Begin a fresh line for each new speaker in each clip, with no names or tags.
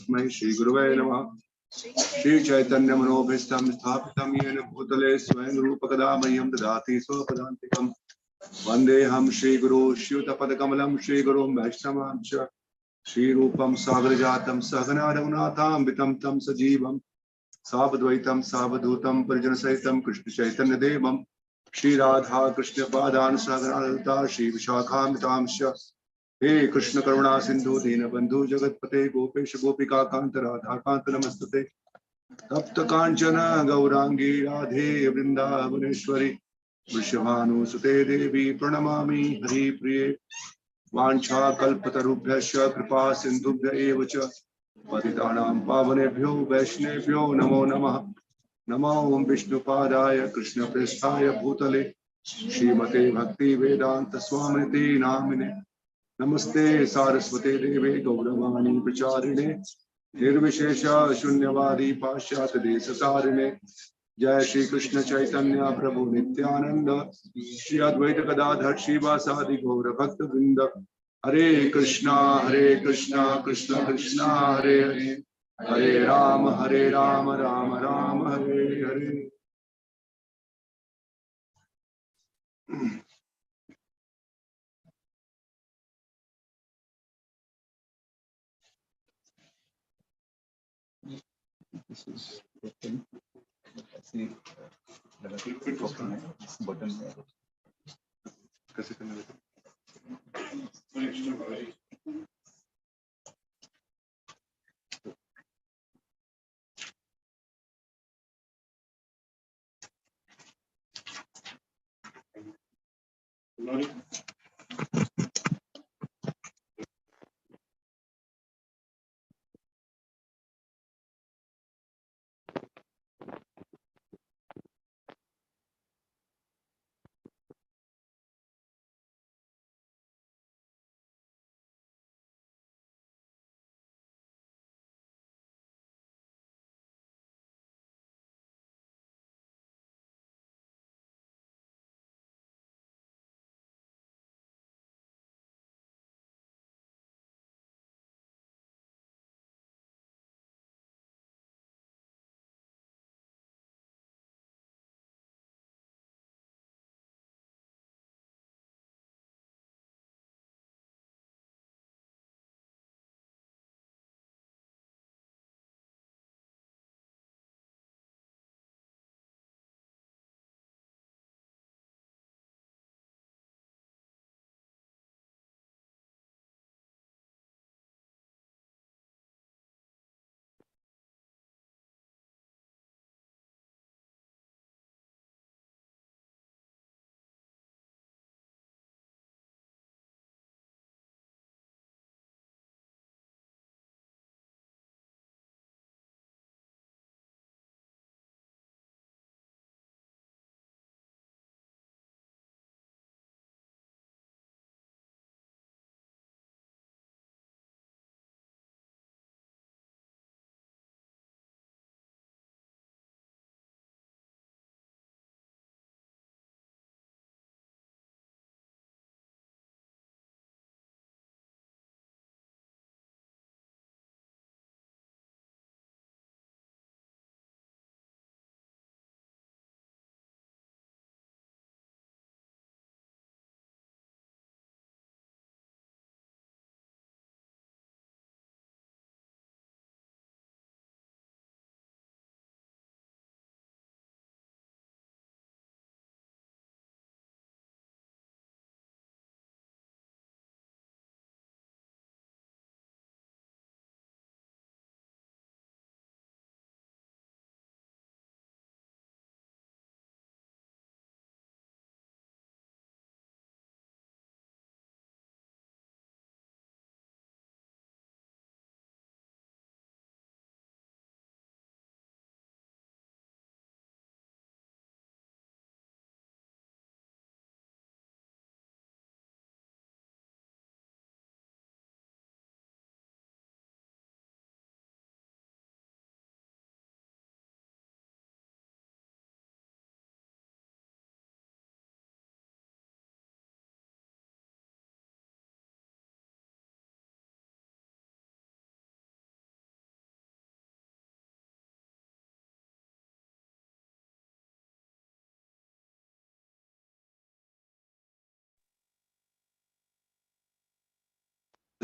तस्मै श्री गुरुवे नमः। श्री चैतन्य मनोभीष्टं स्थापितं येन भूतले स्वयं रूपकदा मह्यं ददाति स्वपदान्तिकम्। वन्देऽहं श्रीगुरो श्रीयुतपदकमलं श्रीगुरुं वैष्णवांश्च श्रीरूपं सागरजातं सहगना रघुनाथान्वितं तं सजीवं सावद्वैतं सावधूतं परिजनसहितं कृष्णचैतन्यदेवं श्रीराधा कृष्णपादान् सहगना श्रीविशाखान्वितांश्च। हे कृष्ण करुणा सिंधु दीनबंधु जगतपते गोपेश गोपिका कांत राधा कांत नमस्तुते। तप्त कांचन गौरांगी राधे वृंदावनेश्वरी वृषभानुसुते देवी प्रणमामि हरिप्रिये। वाञ्छा कल्पतरुभ्यश्च कृपा सिन्धुभ्य एव च पतितानां पावनेभ्यो वैष्णवेभ्यो नमो नमः। नमो विष्णुपादाय कृष्णप्रेष्ठाय भूतले श्रीमते भक्ति वेदांत स्वामिति नामिने। नमस्ते सारस्वते देवे गौरवाणी प्रचारिणे निर्विशेष शून्यवादी पाश्चात्य देशतारिणे। जय श्री कृष्ण चैतन्य प्रभु नित्यानंद श्री अद्वैत गदाधर श्रीवासादि गौर भक्त वृंद। हरे Krishna Krishna Krishna Hare Hare Hare Ram Ram Ram Hare Hare. This is button. See, button. कैसे करना है?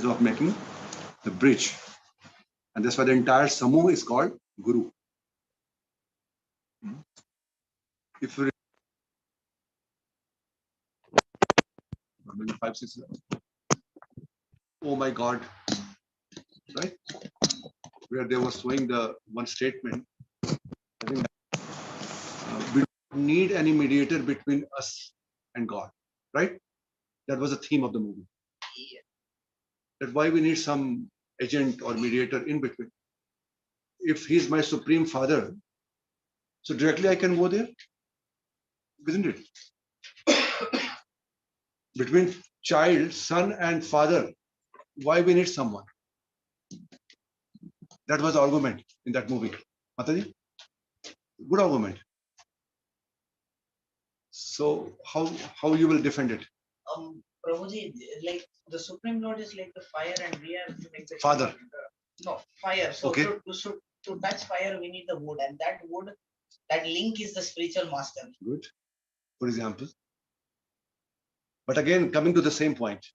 of making the bridge. And that's why the entire Samuh is called Guru. If you 5, 6, oh my God, right? Where they were showing the one statement, I think we don't need any mediator between us and God, right? That was the theme of the movie. That's why we need some agent or mediator in between. If he's my supreme father, so directly I can go there, isn't it? Between child, son, and father, why we need someone? That was the argument in that movie. Mataji? Good argument. So how you will defend it?
Prabhuji, like the Supreme Lord is like the fire, and we are like the
Father.
No, fire. So
Okay.
to touch fire, we need the wood, and that wood, that link is the spiritual master.
Good. For example. But again, coming to the same point,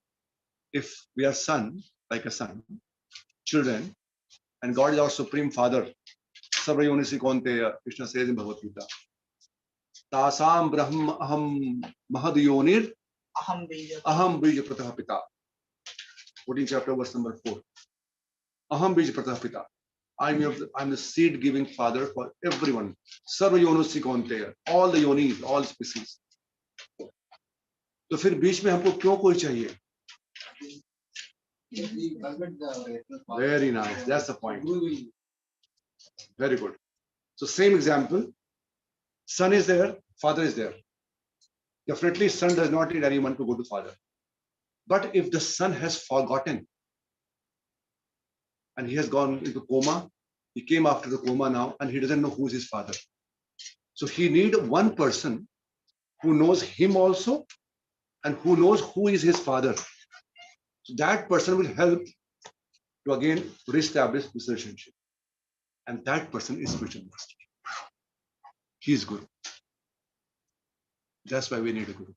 if we are son, like a son, children, and God is our supreme father, Sarvayonisi Konteya, Krishna says in Bhagavad Gita, Tasam Brahma Aham Mahadiyonir Aham Bija Pratah Pita. 14th chapter, verse number 4. Aham Bija Pratah Pita. I'm the seed giving father for everyone. Sarvayonisi Konteya. All the yonis, all species. तो फिर बीच में हमको क्यों कोई चाहिए? Very nice. That's the point. Very good. So same example. Son is there, father is there. Definitely son does not need anyone to go to father. But if the son has forgotten and he has gone into coma, he came after the coma now and he doesn't know who is his father. So he needs one person who knows him also and who knows who is his father. So that person will help to again reestablish this relationship. And that person is spiritual master. He is Guru. That's why we need a Guru.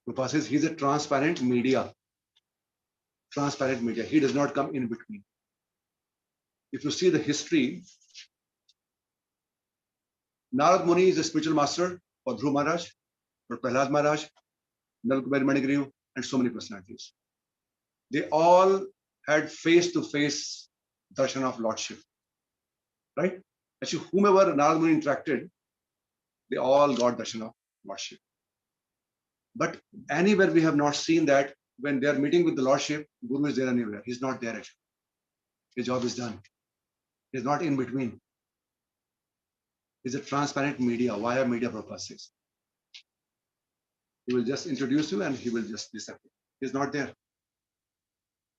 Prabhupada says he's a transparent media. Transparent media. He does not come in between. If you see the history, Narad Muni is a spiritual master for Dhruv Maharaj, for Prahlad Maharaj, Nalkumar Manigriv, and so many personalities. They all had face-to-face darshan of Lordship. Right? Actually, whomever Narad Muni interacted, they all got darshan of Lordship. But anywhere we have not seen that when they are meeting with the Lordship, Guru is there anywhere. He's not there actually. His job is done. He's not in between. He's a transparent media, via media purposes. He will just introduce you and he will just disappear. He's not there.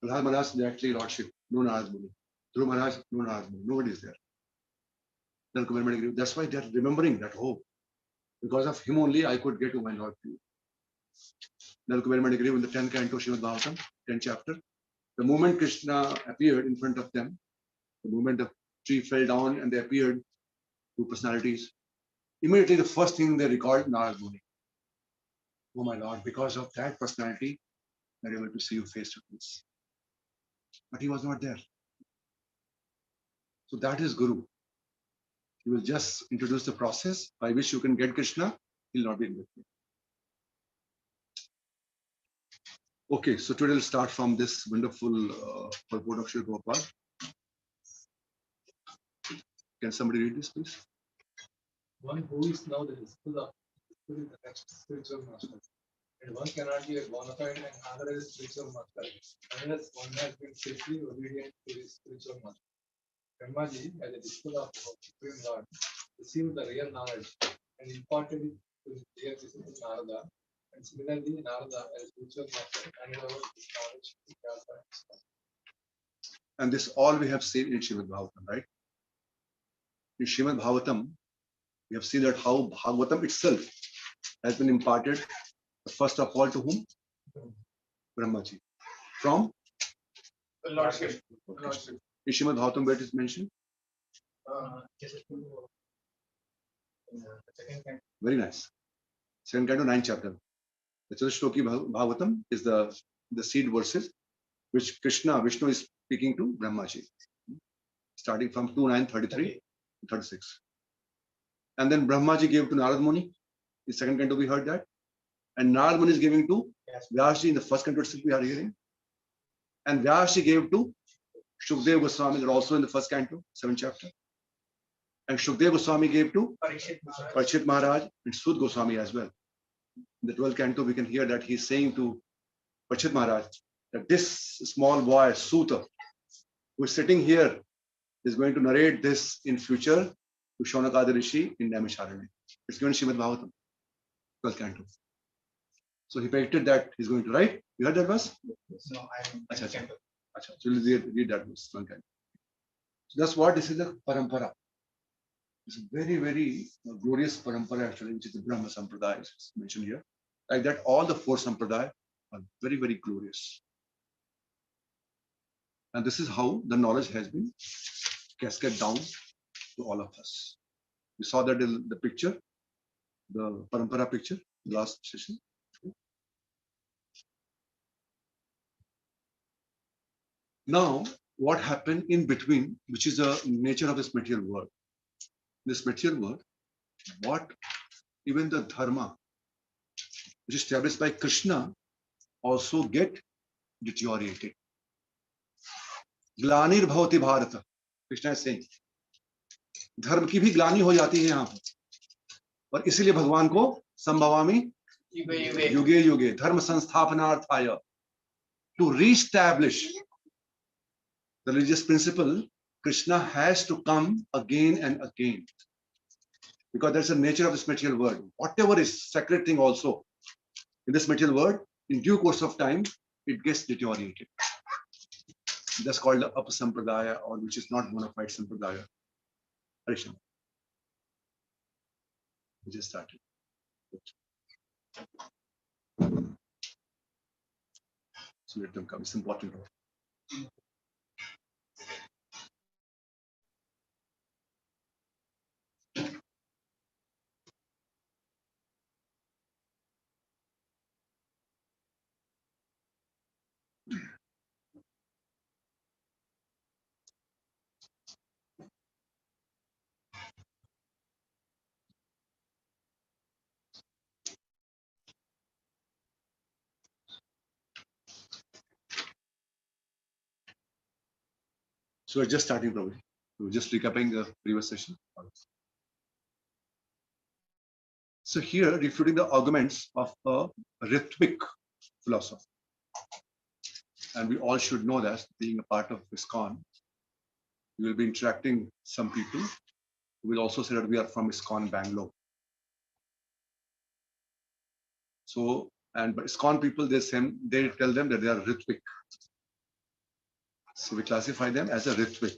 Prahlad Maharaj directly Lordship, no Narad Muni. Dhruv Maharaj, no Narad Muni. Nobody is there. That's why they're remembering that, oh, because of him only I could get to my Lord. Nalkumar Manigriv in the 10th canto Srimad Bhagavatam, 10th chapter. The moment Krishna appeared in front of them, the moment the tree fell down and they appeared, two personalities, immediately the first thing they recalled Narad Muni. Oh my Lord, because of that personality, they're able to see you face to face. But he was not there. So that is Guru. He will just introduce the process by which you can get Krishna. He'll not be in between. Okay, so today we'll start from this wonderful purport of Sri Prabhupada. Can somebody read this, please?
One who is now the disciple of the next spiritual master. And one cannot be a bona fide and authorized spiritual master unless one has been strictly obedient to his spiritual master. Brahmaji, as a disciple of the Supreme Lord, received the real knowledge and imparted it to his dear disciple Narada. And similarly, Narada, as spiritual master, handed over this knowledge to Vyasa and Iskcon.
And this all we have seen in Srimad Bhagavatam, right? In Srimad Bhagavatam, we have seen that how Bhagavatam itself has been imparted, first of all, to whom? Brahmaji. From?
The Lordship.
Okay. In Srimad Bhagavatam, where it is mentioned? Very nice. Second canto, 9th chapter. The Chatushloki Bhagavatam is the seed verses. which Vishnu is speaking to Brahmaji, starting from 2933 to 36. And then Brahmaji gave to Narad Muni. In second canto, we heard that. And Narad Muni is giving to Vyasji in the first canto we are hearing. And Vyasji gave to Shukdev Goswami, also in the first canto, 7th chapter. And Shukdev Goswami gave to Parikshit Maharaj and Sud Goswami as well. In the 12th canto, we can hear that he's saying to Parikshit Maharaj that this small boy, Suta, who is sitting here, is going to narrate this in future to Shaunakadi Rishi in Naimisharanya. It's given Srimad Bhagavatam, 12th canto. So he predicted that he's going to write. You heard that verse?
No, I don't.
Acha. So we'll read that verse. One kind. So that's what this is a parampara. It's a very, very glorious parampara actually, which is the Brahma Sampradaya, it's mentioned here. Like that, all the four Sampradaya are very, very glorious. And this is how the knowledge has been cascaded down to all of us. We saw that in the picture, the parampara picture, last session. Now, what happened in between, which is the nature of this material world. This material world, what even the dharma, which is established by Krishna, also get deteriorated. ग्लानिर भवति Bharat, Krishna is saying, धर्म की भी ग्लानि हो जाती है यहाँ पर, और इसीलिए भगवान को संभवामि युगे युगे धर्म संस्थापनार्थाय, to re-establish the religious principle, Krishna has to come again and again, because that's the nature of this material world. Whatever is sacred thing also in this material world, in due course of time, it gets deteriorated. That's called the Upasampradaya, or which is not bona fide Sampradaya. Harisham. We just started. So let them come. It's important. So we're just starting, Prabhuji. We're just recapping the previous session. So here, refuting the arguments of a rhythmic philosophy. And we all should know that, being a part of Iskcon, we will be interacting some people who will also say that we are from Iskcon, Bangalore. So, but Iskcon people, they tell them that they are rhythmic. So we classify them as a rhythmic.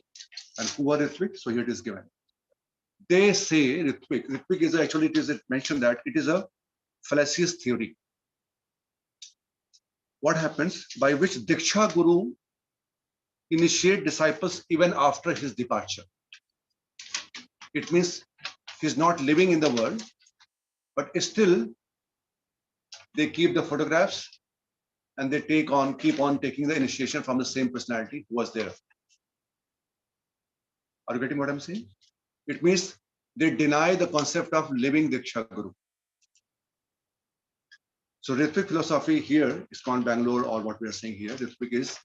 And who are rhythmic? So here it is given. They say rhythmic. Rhythmic is actually, it is mentioned that it is a fallacious theory. What happens? By which Diksha Guru initiate disciples even after his departure. It means he's not living in the world, but still they keep the photographs and they keep on taking the initiation from the same personality who was there. Are you getting what I'm saying? It means they deny the concept of living Diksha Guru. So rhythmic philosophy here is called Bangalore, or what we are saying here, rhythmic is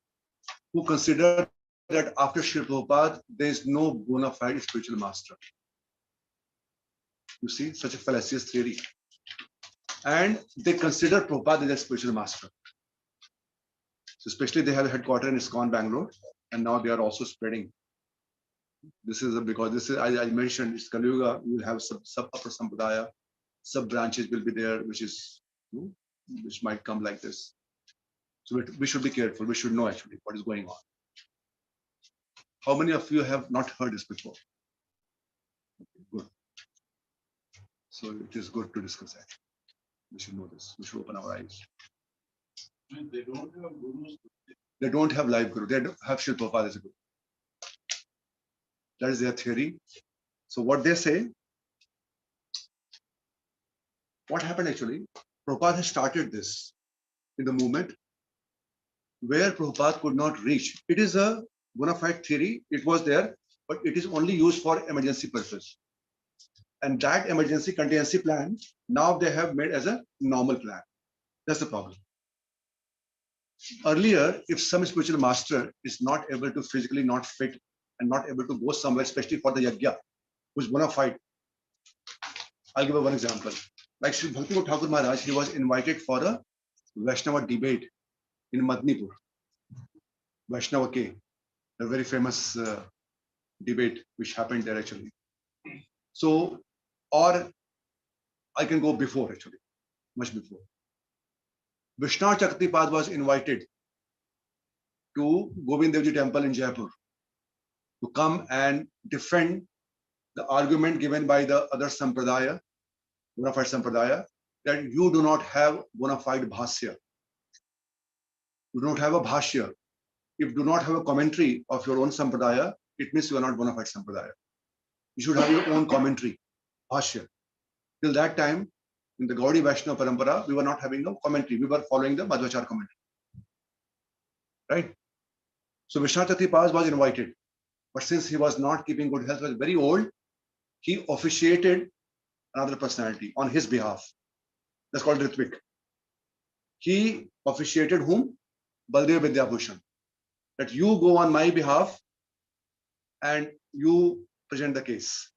who consider that after Srila Prabhupada, there is no bona fide spiritual master. You see, such a fallacious theory. And they consider Prabhupada as a spiritual master. So especially they have a headquarters in Iskcon, Bangalore, and now they are also spreading. This is because this is, I mentioned, it's Kali Yuga, you will have sub upper Sampradaya, sub branches will be there, which might come like this. So we should be careful. We should know actually what is going on. How many of you have not heard this before? Okay, good. So it is good to discuss that. We should know this. We should open our eyes.
They don't have gurus.
They don't have live guru. They don't have Srila Prabhupada as a guru. That is their theory. So what they say, what happened actually, Prabhupada has started this in the movement where Prabhupada could not reach. It is a bona fide theory. It was there, but it is only used for emergency purpose. And that emergency contingency plan, now they have made as a normal plan. That's the problem. Earlier, if some spiritual master is not able to physically not fit and not able to go somewhere, especially for the yajna, who's bona fide. I'll give you one example. Like Sri Bhakti Thakur Maharaj, he was invited for a Vaishnava debate in Madnipur. Vaishnava K, a very famous debate which happened there actually. So, or I can go before actually, much before. Vishnu Chaktipad was invited to Govind Devji temple in Jaipur to come and defend the argument given by the other sampradaya, bona fide sampradaya, that you do not have bona fide bhasya. You don't have a bhashya. If you do not have a commentary of your own sampradaya, it means you are not bona fide sampradaya. You should have your own commentary, bhashya. Till that time, in the Gaudiya Vaishnava Parampara, we were not having a commentary. We were following the Madhvacharya commentary. Right? So Vishnu Chaktipad was invited. But since he was not keeping good health, was very old, he officiated another personality on his behalf. That's called Ritvik. He officiated whom? Baldev Vidyabhushan. That you go on my behalf and you present the case.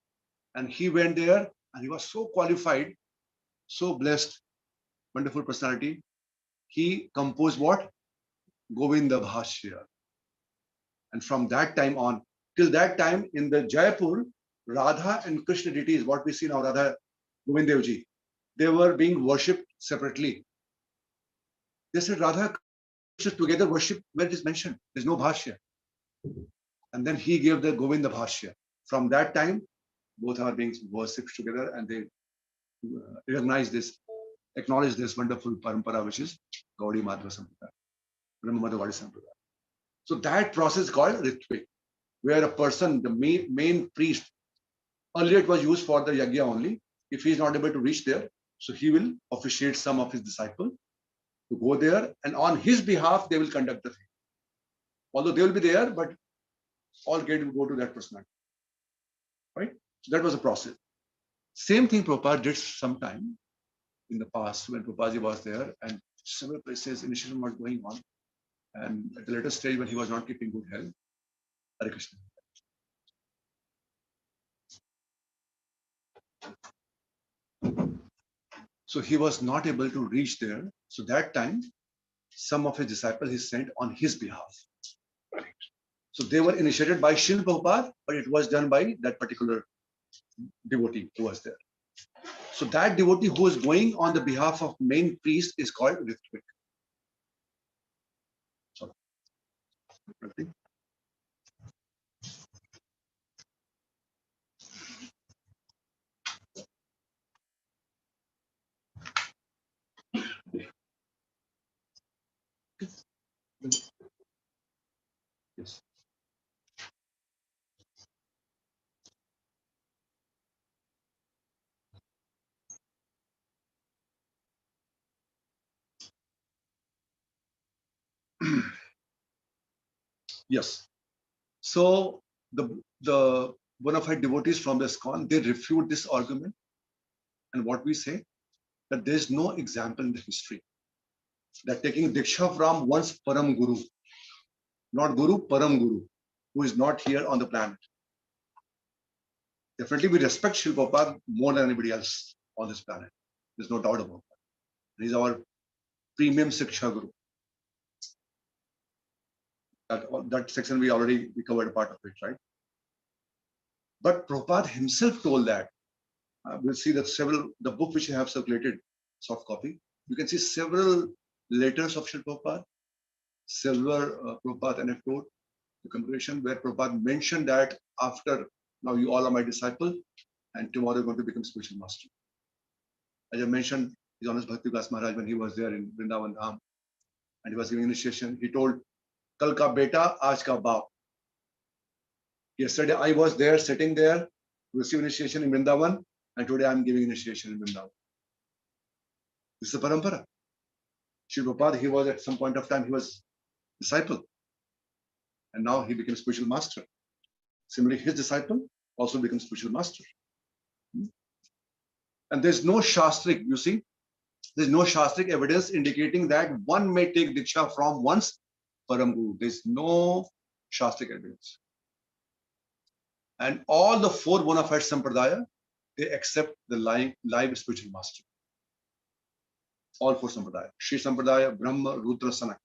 And he went there and he was so qualified, so blessed, wonderful personality. He composed what? Govinda Bhashya. And from that time on, till that time in the Jaipur, Radha and Krishna deities, what we see now, Radha Govind Devji, they were being worshipped separately. They said Radha Krishna together worship where it is mentioned. There's no Bhashya. And then he gave the Govinda Bhashya. From that time, both are being worshipped together and they recognize this, acknowledge this wonderful parampara, which is Gaudiya Madhva Sampradaya, Brahma Madhvadi Sampradaya. So that process is called Ritvik, where a person, the main priest, earlier it was used for the yajna only. If he is not able to reach there, so he will officiate some of his disciples to go there, and on his behalf, they will conduct the thing. Although they will be there, but all gate will go to that person. Right? So that was a process. Same thing Prabhupada did sometime in the past when Prabhupada was there, and several places initiation was going on. And at the later stage when he was not keeping good health, Hare Krishna. So he was not able to reach there. So that time, some of his disciples he sent on his behalf. Right. So they were initiated by Srila Prabhupada, but it was done by that particular devotee who was there. So that devotee who is going on the behalf of main priest is called Ritvik. Sorry. Yes. Yes. So the bona fide devotees from the Iskcon, they refute this argument. And what we say, that there is no example in the history that taking Diksha from one's Param Guru, not Guru, Param Guru, who is not here on the planet. Definitely we respect Srila Prabhupada more than anybody else on this planet. There's no doubt about that. He's our premium Siksha Guru. That section we covered a part of it, right? But Prabhupada himself told that. We'll see that the book which I have circulated, soft copy, you can see several letters of Srila Prabhupada, several Prabhupada anecdote, the congregation where Prabhupada mentioned that after, now you all are my disciple, and tomorrow you're going to become spiritual master. As I mentioned, His Honor Bhakti Vikas Maharaj, when he was there in Vrindavan Dham, and he was giving initiation, he told, Kal ka beta, aaj ka baap. Yesterday I was there, sitting there, to receive initiation in Vrindavan, and today I'm giving initiation in Vrindavan. This is the parampara. Srila Prabhupada, he was at some point of time, he was disciple. And now he became spiritual master. Similarly, his disciple also becomes spiritual master. And there's no Shastric, you see, there's no Shastric evidence indicating that one may take Diksha from one's Param Guru. There's no Shastric evidence. And all the four bona fide Sampradaya, they accept the live spiritual master. All four Sampradaya. Shri Sampradaya, Brahma, Rudra, Sanak.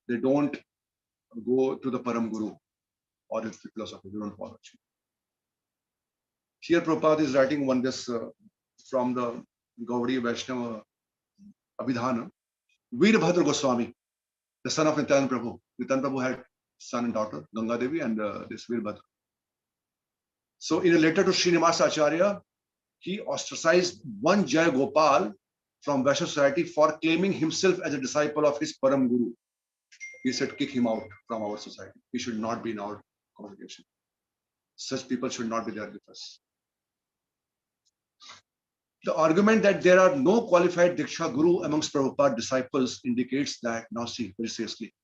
They don't go to the Param Guru or the philosophy. They don't follow. Here Prabhupada is writing one this from the Gaudiya Vaishnava Abhidhana. Veerbhadra Goswami, the son of Nityananda Prabhu. Nityananda Prabhu had son and daughter, Ganga Devi and this Veerbhadra. So in a letter to Srinivasa Acharya, he ostracized one Jai Gopal from Vaishya society for claiming himself as a disciple of his Param Guru. He said, kick him out from our society. He should not be in our congregation. Such people should not be there with us. The argument that there are no qualified Diksha Guru amongst Prabhupada disciples indicates that, now see, very seriously,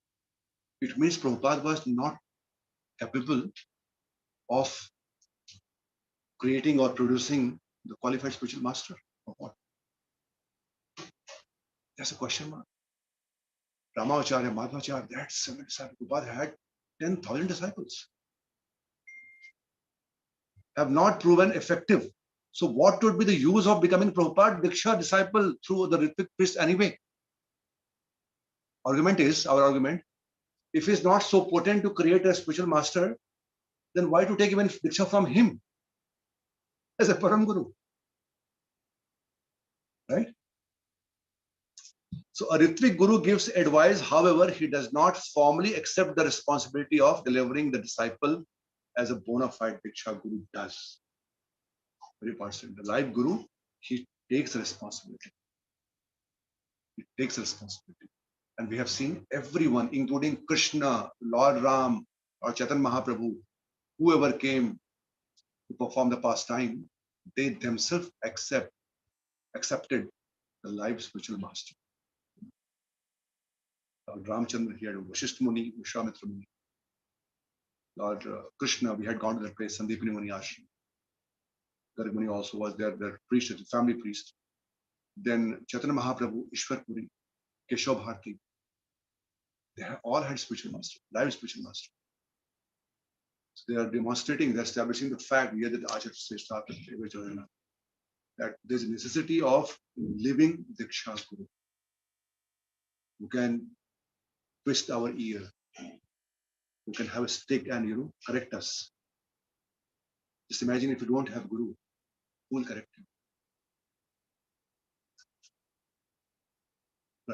it means Prabhupada was not capable of creating or producing the qualified spiritual master. Or what? That's a question mark. Ramacharya, Madhvacharya, that's 7 disciples. Prabhupada had 10,000 disciples. Have not proven effective. So what would be the use of becoming Prabhupada Diksha disciple through the Ritvik priest anyway? Argument is, our argument, if he's not so potent to create a spiritual master, then why to take even Diksha from him as a Param Guru? Right? So a Ritvik Guru gives advice, however, he does not formally accept the responsibility of delivering the disciple as a bona fide Diksha Guru does. Very important. The live Guru, he takes responsibility. He takes responsibility. And we have seen everyone, including Krishna, Lord Ram, or Chaitanya Mahaprabhu, whoever came to perform the pastime, they themselves accepted the live spiritual master. Lord Ramchandra, he had Vashishth Muni, Vishwamitra Muni. Lord Krishna, we had gone to that place, Sandipani Muni Ashram. Garg Muni also was there, their priest, family priest. Then Chaitanya Mahaprabhu, Ishwar Puri, Keshav Bharti. They have all had spiritual master, live spiritual master. So they are demonstrating, they're establishing the fact here that Acharya that there's a necessity of living Diksha Guru who can twist our ear, who can have a stick and correct us. Just imagine if you don't have Guru, who will correct you?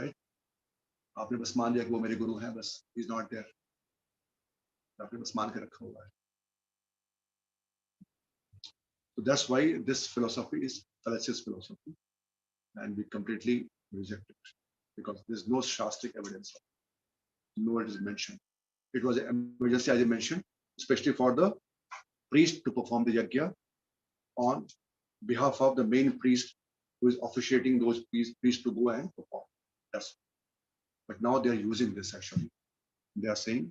Right? आपने बस मान लिया कि वो मेरे गुरु हैं, बस he's not there. आपने बस मान के रखा हुआ है. So that's why this philosophy is fallacious philosophy, and we completely reject it because there's no Shastric evidence. Nowhere it is mentioned. It was an emergency, as I mentioned, especially for the priest to perform the yajna on behalf of the main priest who is officiating those priests to go and perform. That's. But now they are using this actually. They are saying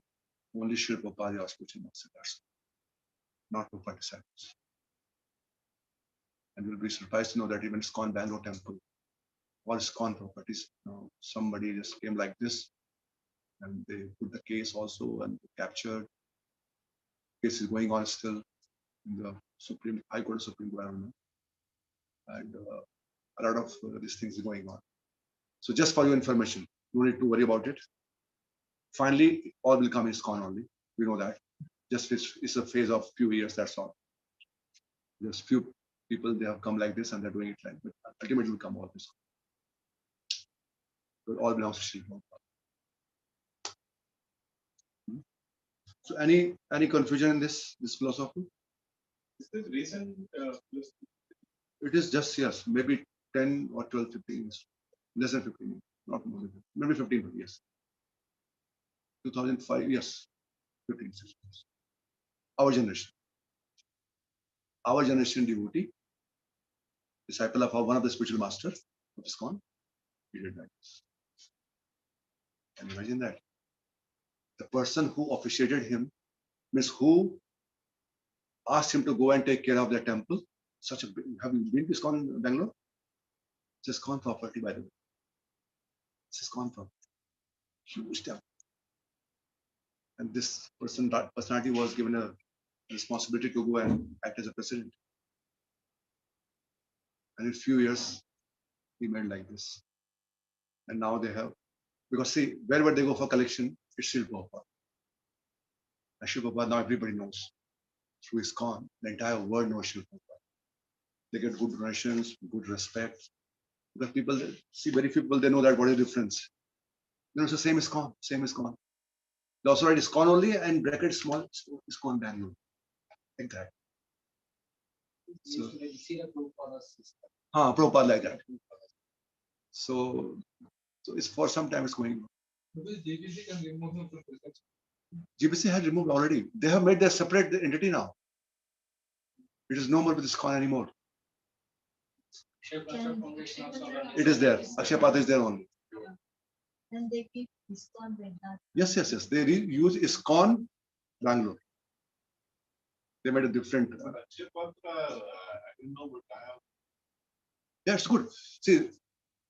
only Srila Prabhupada is spiritual master. That's not Prabhupada disciples. And you'll be surprised to know that even Iskcon Bangalore temple or Iskcon properties, somebody just came like this and they put the case also and captured. Case is going on still in the Supreme High Court, Supreme Court, I don't know. And a lot of these things are going on. So just for your information, no need to worry about it. Finally, all will come in Iskcon only. We know that. Just it's a phase of few years, that's all. There's few people, they have come like this and they're doing it like that. But ultimately will come all this. It all belongs to Sri Prabhupada. So any confusion in this philosophy?
Is this recent?
It is just, yes, maybe 10 or 12, 15 years. Less than 15 years, not more than that. Maybe 15 years. 2005, yes, 15 years. Our generation. Our generation devotee, disciple of one of the spiritual masters of Iskcon, he did that. Can you imagine that? The person who officiated him means who asked him to go and take care of the temple. Such a big, have you been to Iskcon, Bangalore? It's Iskcon property, by the way. It's Iskcon property. Huge temple. And this personality was given a responsibility to go and act as a president. And in a few years, he made like this. And now they have, because see, wherever they go for collection, it's Srila Prabhupada. And Srila Prabhupada now everybody knows. Through Iskcon, the entire world knows Srila Prabhupada. They get good donations, good respect. Because people see very few people, they know that what is the difference. It's the same Iskcon, same Iskcon. They also write Iskcon only and bracket small Iskcon Bangalore. Like that. So, Prabhupada like that. So it's for some time it's going on.
Because GBC can remove him from president.
GBC had removed already. They have made their separate entity now. It is no more with Iskcon anymore. It is there. Akshay Path is there only.
And they keep Iskcon like that.
Yes. They use Iskcon Bangalore. They made a different.
I didn't know, but I have.
Yeah, it's good. See,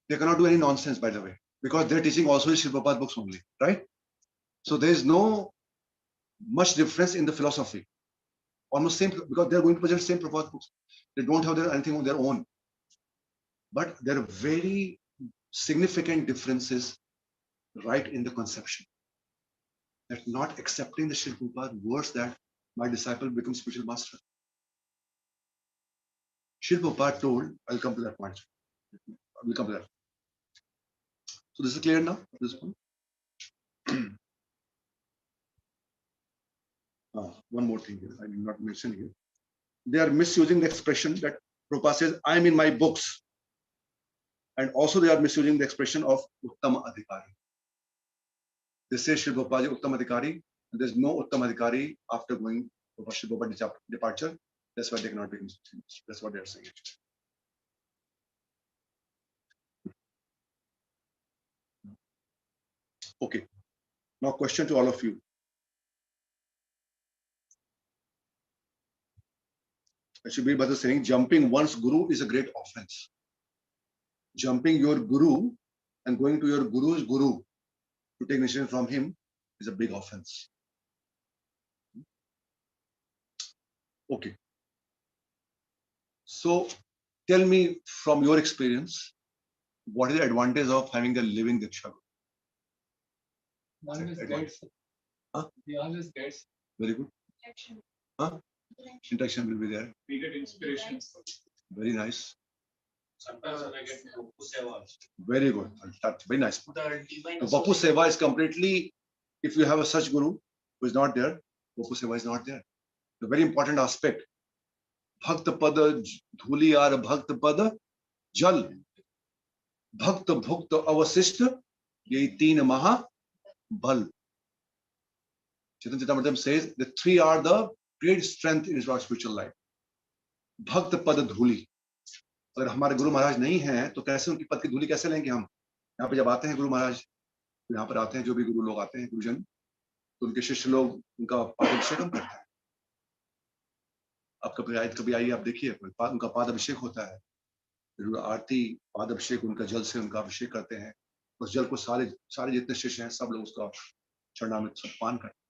they cannot do any nonsense, by the way, because their teaching also is Srila Prabhupada books only, right? So there is no much difference in the philosophy. Almost same, because they are going to present same Prabhupada books. They don't have anything on their own. But there are very significant differences right in the conception. That not accepting the Srila Prabhupada words that my disciple becomes spiritual master. Srila Prabhupada told, I'll come to that point. We'll come to that. So this is clear now, at this point. One more thing here, I did not mention here. They are misusing the expression that Prabhupada says, I'm in my books. And also they are misusing the expression of Uttama Adhikari. They say Sri Prabhupada is Uttama Adhikari, and there's no Uttama Adhikari after going for Sri Prabhupada's departure. That's why they cannot become. That's what they're saying. Okay. Now question to all of you. Ashibir Bhatt is saying jumping one's guru is a great offense. Jumping your guru and going to your guru's guru to take initiation from him is a big offense. Okay. So tell me from your experience, what is the advantage of having a living Diksha?
One is guides.
Huh?
He always guides.
Very good. Huh? Interaction will be there.
We get inspiration.
Very nice.
Sometimes I get Vapu Seva also.
Very good. That's very nice.
The divine
The Vapu Seva is completely, if you have a such guru who is not there, Vapu Seva is not there. The very important aspect. Bhakta Pada Dhuli Ar Bhakta Pada Jal. Bhakta Bhukta Avasishta Ye Teen Maha Bal. Chaitanya Charitamrita says the three are the great strength in our spiritual life. Bhakta Pada Dhuli. अगर हमारे गुरु महाराज नहीं हैं तो कैसे उनकी पद की धूली कैसे लेंगे हम? यहाँ पे जब आते हैं गुरु महाराज, यहाँ पर आते हैं जो भी गुरु लोग आते हैं, गुरुजन, तो उनके शिष्य लोग उनका पादाभिषेक करते हैं. आप कभी आइए, आप देखिए, उनका पादाभिषेक होता है, फिर आरती पादाभिषेक उनका जल से उनका अभिषेक करते हैं. उस जल को सारे जितने शिष्य हैं सब लोग उसका चरणामृत सब पान करते हैं.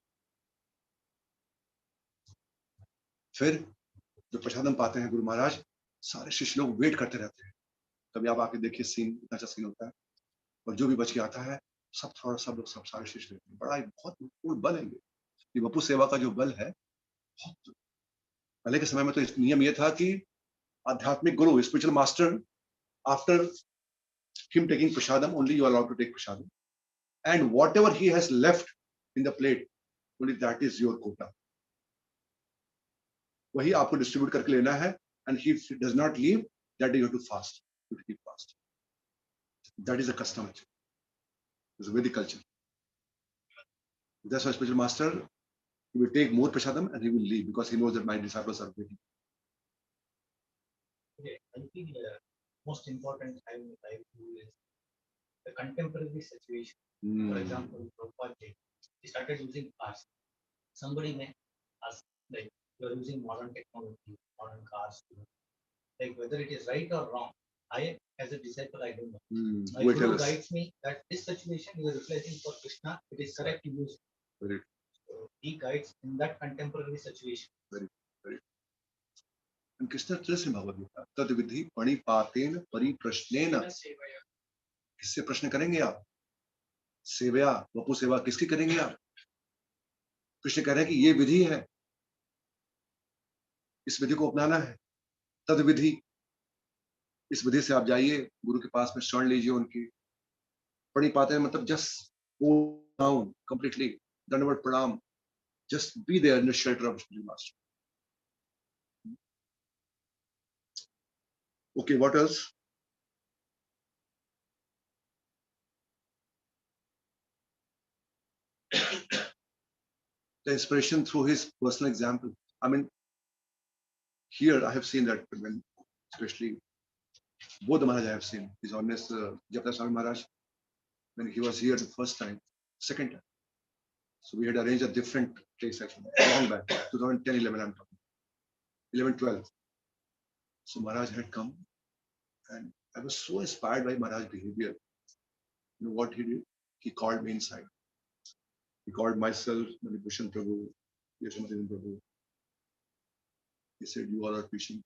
फिर जो प्रसादम पाते हैं गुरु महाराज, सारे शिष्य लोग वेट करते रहते हैं. कभी आप आके देखिए सीन, इतना अच्छा सीन होता है. और जो भी बच के आता है सब सारे शिष्य लेते हैं. बड़ा बहुत महत्वपूर्ण बल है ये वपु सेवा का जो बल है. पहले के समय में तो नियम ये था कि आध्यात्मिक गुरु, spiritual master, after him taking prasadam, only you are allowed to take prasadam, and whatever he has left in the plate, only that is your quota. वही आपको डिस्ट्रीब्यूट करके लेना है. And he does not leave, that day you have to fast. You have to keep fast. That is a custom. It's a Vedic culture. That's why spiritual master, he will take more prasadam and he will leave because he knows that my disciples are waiting.
Okay, I think the most important I do is the contemporary situation. For example, Prabhupada,
we started using cars. Somebody may ask, like, you are using modern technology, modern cars, like whether it is right or wrong. I, as a disciple, I don't know. My
Who will tell
Guru
us?
guides me that this situation you are reflecting for Krishna, it is correct to use.
Very,
So he guides in that contemporary situation.
very, very. And Krishna tells in Bhagavad Gita, Tad vidhi panipaten pariprashnen. किससे प्रश्न करेंगे आप? सेवया, वपु सेवा किसकी करेंगे आप? कृष्ण कह रहे हैं कि ये विधि है, इस विधि को अपनाना है. तद विधि, इस विधि से आप जाइए, गुरु के पास में शरण लीजिए उनकी. पणिपाते मतलब just go down completely, दंडवत प्रणाम, just be there in the shelter of the master. Okay, what else? The inspiration through his personal example. I mean, here I have seen that when, especially both Maharaj I have seen. His Holiness Japta Swami Maharaj, when he was here the first time, second time. So we had arranged a different place actually, long back, 2010, 11, I'm talking. 11, 12. So Maharaj had come and I was so inspired by Maharaj's behavior. You know what he did? He called me inside. He called myself, Manipushan Prabhu, Yashamadin Prabhu. He said, you all are preaching.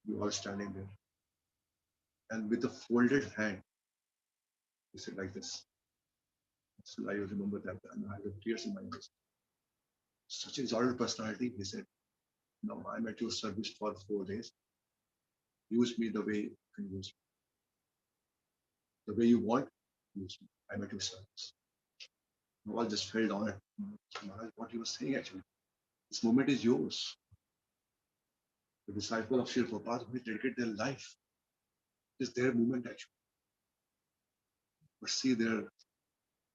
You are standing there. And with a folded hand, he said like this. So I remember that and I had tears in my eyes. Such an exalted personality. He said, no, I'm at your service for 4 days. Use me the way you can use me. The way you want, use me. I'm at your service. We all just fell down at what he was saying actually. This moment is yours. The disciple of Sri Prabhupada who dedicate their life. It's their moment actually. But see their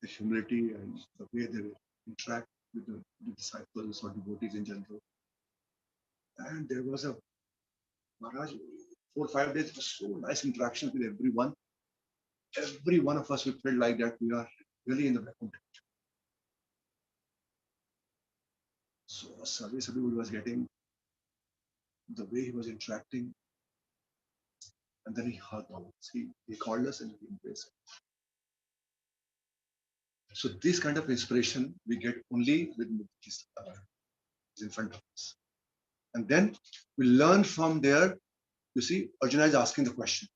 humility and the way they interact with the disciples or devotees in general. And there was a Maharaj, 4 or 5 days, it was so nice interaction with everyone. Every one of us, we felt like that we are really in the background. So a service everybody was getting, the way he was interacting, and then he hugged all of us. He called us and he embraced us. So this kind of inspiration we get only with his in front of us. And then we learn from there. You see, Arjuna is asking the question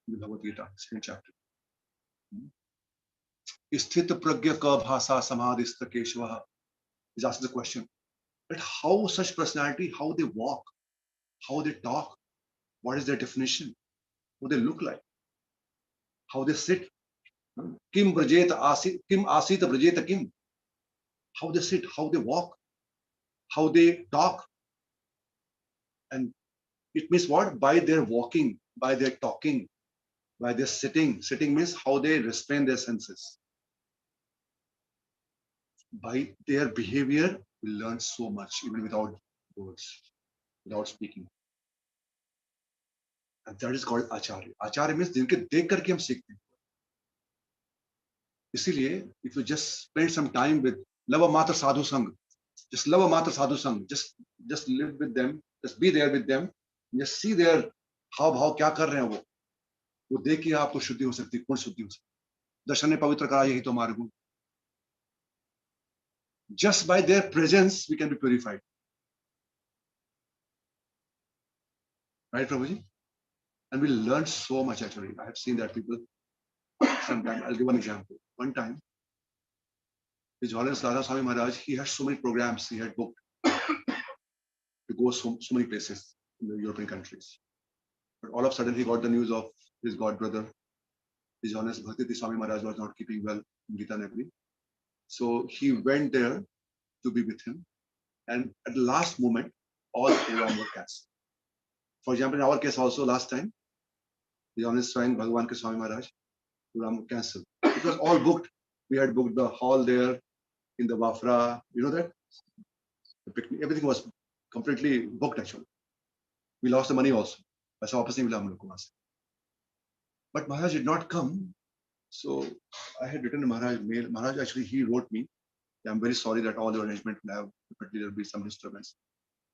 in the Bhagavad Gita, second chapter. Sthita pragya ka bhasa samadhista keshavaha. He's asking the question that how such personality, how they walk, how they talk, what is their definition, what they look like, how they sit. Kim brajeta asit, kim asita brajeta kim. How they sit, how they walk, how they talk. And it means what? By their walking, by their talking, by their sitting. Sitting means how they restrain their senses. By their behavior, we learn so much, even without words, without speaking. And that is called acharya. Acharya means जिनके देख करके हम सीखते हैं. इसीलिए, if you just spend some time with lava matra sadhu sang, just lava matra sadhu sang, just live with them, just be there with them, just see their हाव भाव क्या कर रहे हैं वो देख के आपको शुद्धि हो सकती है, पूर्ण शुद्धि हो सकती है. दर्शन ने पवित्र करा, यही तो हमारे गुण. Just by their presence, we can be purified. Right, Prabhuji? And we learn so much actually. I have seen that people, sometimes, I'll give one example. One time, His Holiness Radha Swami Maharaj, he had so many programs he had booked to go so many places in the European countries. But all of a sudden, he got the news of his god brother, His Holiness Bhakti Swami Maharaj was not keeping well in Gita Nagari. So he went there to be with him. And at the last moment, all programs were cancelled. For example, in our case also last time, the Holiness Swami Bhagavan Ke Swami Maharaj program cancelled. It was all booked. We had booked the hall there in the Wafra, you know that? The picnic, everything was completely booked actually. We lost the money also. But Maharaj did not come So I had written to Maharaj mail. Maharaj actually he wrote me, I'm very sorry that all the arrangement will have, but there will be some disturbance.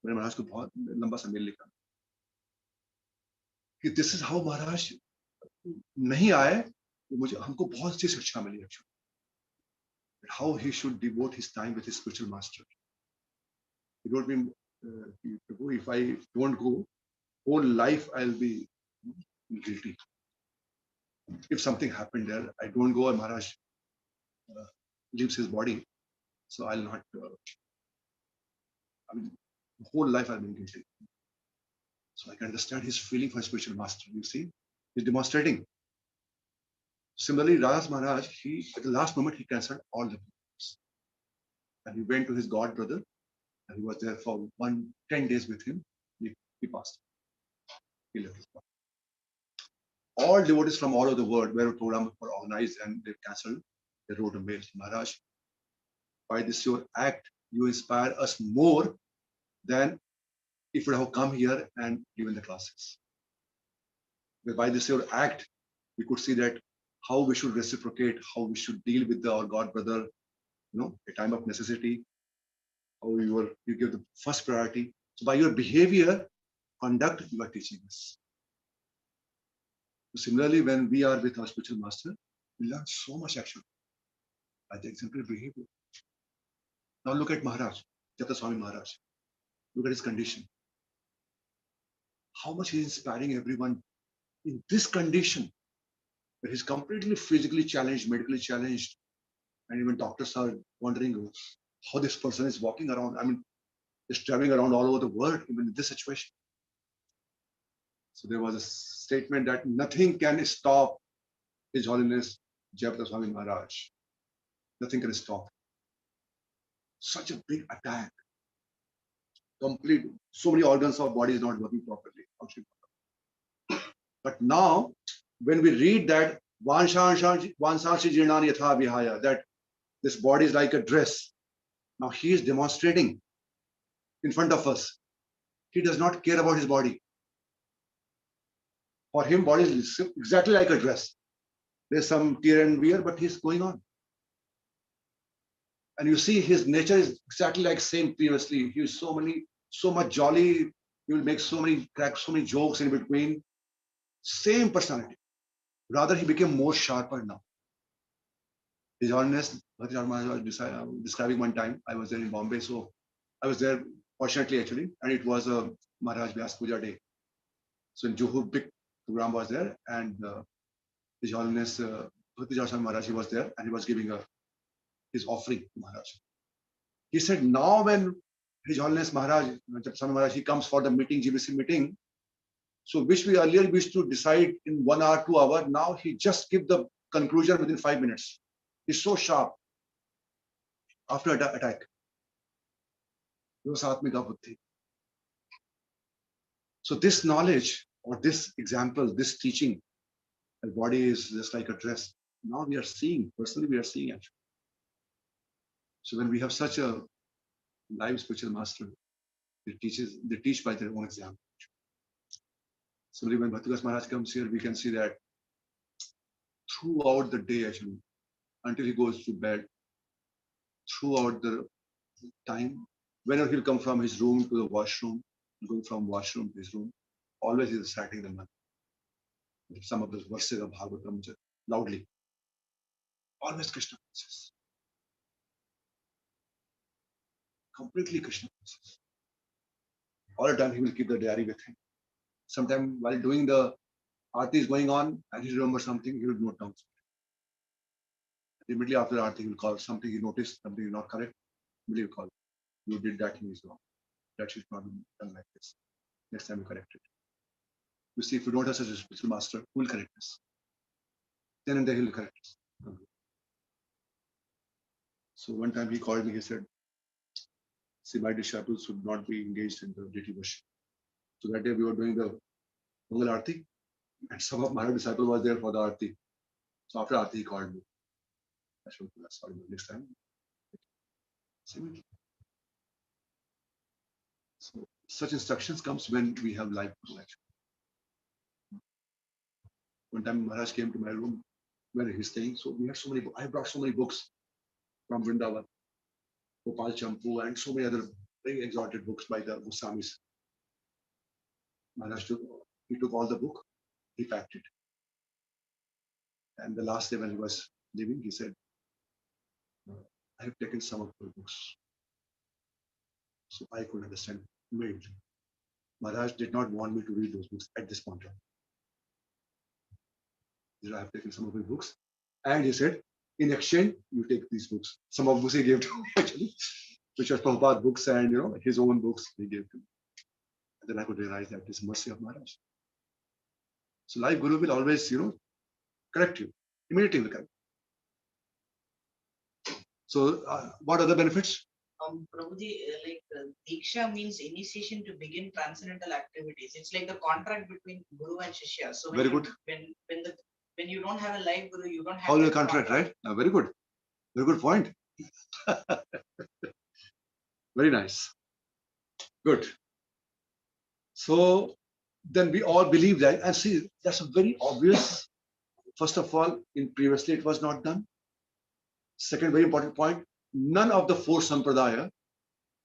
मैंने महाराज को बहुत लंबा सा mail लिखा कि this is how महाराज नहीं आए तो मुझे हमको बहुत अच्छी शिक्षा मिली actually. How he should devote his time with his spiritual master. He wrote me, if I don't go, whole life I'll be guilty. If something happened there, I don't go and Maharaj leaves his body, so I'll not, I mean, the whole life I'll be guilty. So I can understand his feeling for spiritual master. You see, he's demonstrating. Similarly, Rajas Maharaj, he at the last moment he cancelled all the plans. And he went to his god brother, and he was there for 10 days with him. He passed. He left his body. All devotees from all over the world where programs were organized and they cancelled, they wrote a mail, Maharaj, by this your act, you inspire us more than if we have come here and given the classes. But by this your act, we could see that how we should reciprocate, how we should deal with our God brother, a time of necessity, how you give the first priority. So by your behavior, conduct, you are teaching us. So similarly, when we are with our spiritual master, we learn so much action by the exemplary behavior. Now look at Maharaj, Jata Swami Maharaj. Look at his condition. How much he is inspiring everyone in this condition, where he's completely physically challenged, medically challenged, and even doctors are wondering how this person is walking around. I mean, is traveling around all over the world, even in this situation. So there was a statement that nothing can stop His Holiness Jayapata Swami Maharaj. Nothing can stop. Such a big attack. Complete, so many organs of body is not working properly. But now, when we read that that this body is like a dress, now he is demonstrating in front of us. He does not care about his body. For him, body is exactly like a dress. There's some tear and wear, but he's going on. And you see his nature is exactly like same previously. He was so much jolly. He will make crack so many jokes in between. Same personality. Rather, he became more sharper now. His Holiness Bhakti Maharaj was describing one time. I was there in Bombay, so I was there fortunately actually, and it was a Maharaj Vyas Puja day. So in Juhu, big program was there, and His Holiness Bhakti Maharaj, he was there, and he was giving his offering to Maharaj. He said, now when His Holiness Maharaj, Swami Maharaj, he comes for the meeting, GBC meeting, so which we earlier used to decide in 1 hour, 2 hours, now he just give the conclusion within 5 minutes. He's so sharp after attack. So this knowledge or this example, this teaching, the body is just like a dress. Now we are seeing, personally we are seeing actually. So when we have such a live spiritual master, they teach by their own example. Similarly, when Bhaktidas Maharaj comes here, we can see that throughout the day actually, until he goes to bed, throughout the time, whenever he'll come from his room to the washroom, going from washroom to his room, always he's reciting the mantra. Some of those verses of Bhagavatam loudly. Always Krishna conscious. Completely Krishna conscious. All the time he will keep the diary with him. Sometime while doing the Aarti is going on and he remembers something, he will note down. Immediately after the Aarti, he will call something he noticed, something is not correct. Immediately call. You did that, he is wrong. That should not be done like this. Next time you correct it. You see, if you don't have such a spiritual master, who will correct us? Then and there he will correct us. So one time he called me, he said, see, my disciples should not be engaged in the deity worship. So that day we were doing the Mangal Aarti, and some of my disciples was there for the Aarti. So after Aarti, he called me. I should sorry, next time. So such instructions comes when we have life connection. One time Maharaj came to my room where he's staying. So we had so many. I brought so many books from Vrindavan, Gopal Champu, and so many other very exotic books by the Goswamis. Maharaj he took all the book, he packed it, and the last day when he was leaving, he said, "I have taken some of your books." So I could understand immediately. Maharaj did not want me to read those books at this point. He said, "I have taken some of your books," and he said, "In exchange, you take these books." Some of books he gave to me actually, which are Prabhupada books and his own books he gave to me. And then I could realize that this mercy of Maharaj. So life Guru will always, correct you. Immediately will correct. So what other benefits?
Prabhuji, Diksha means initiation to begin transcendental activities. It's like the contract between Guru and Shishya. So when
Very
you,
good.
when you don't have a live Guru, you don't have
How the
that
contract, right? Very good. Very good point. Very nice. Good. So then we all believe that, and see, that's a very obvious. First of all, in previously it was not done. Second, very important point, none of the four sampradaya,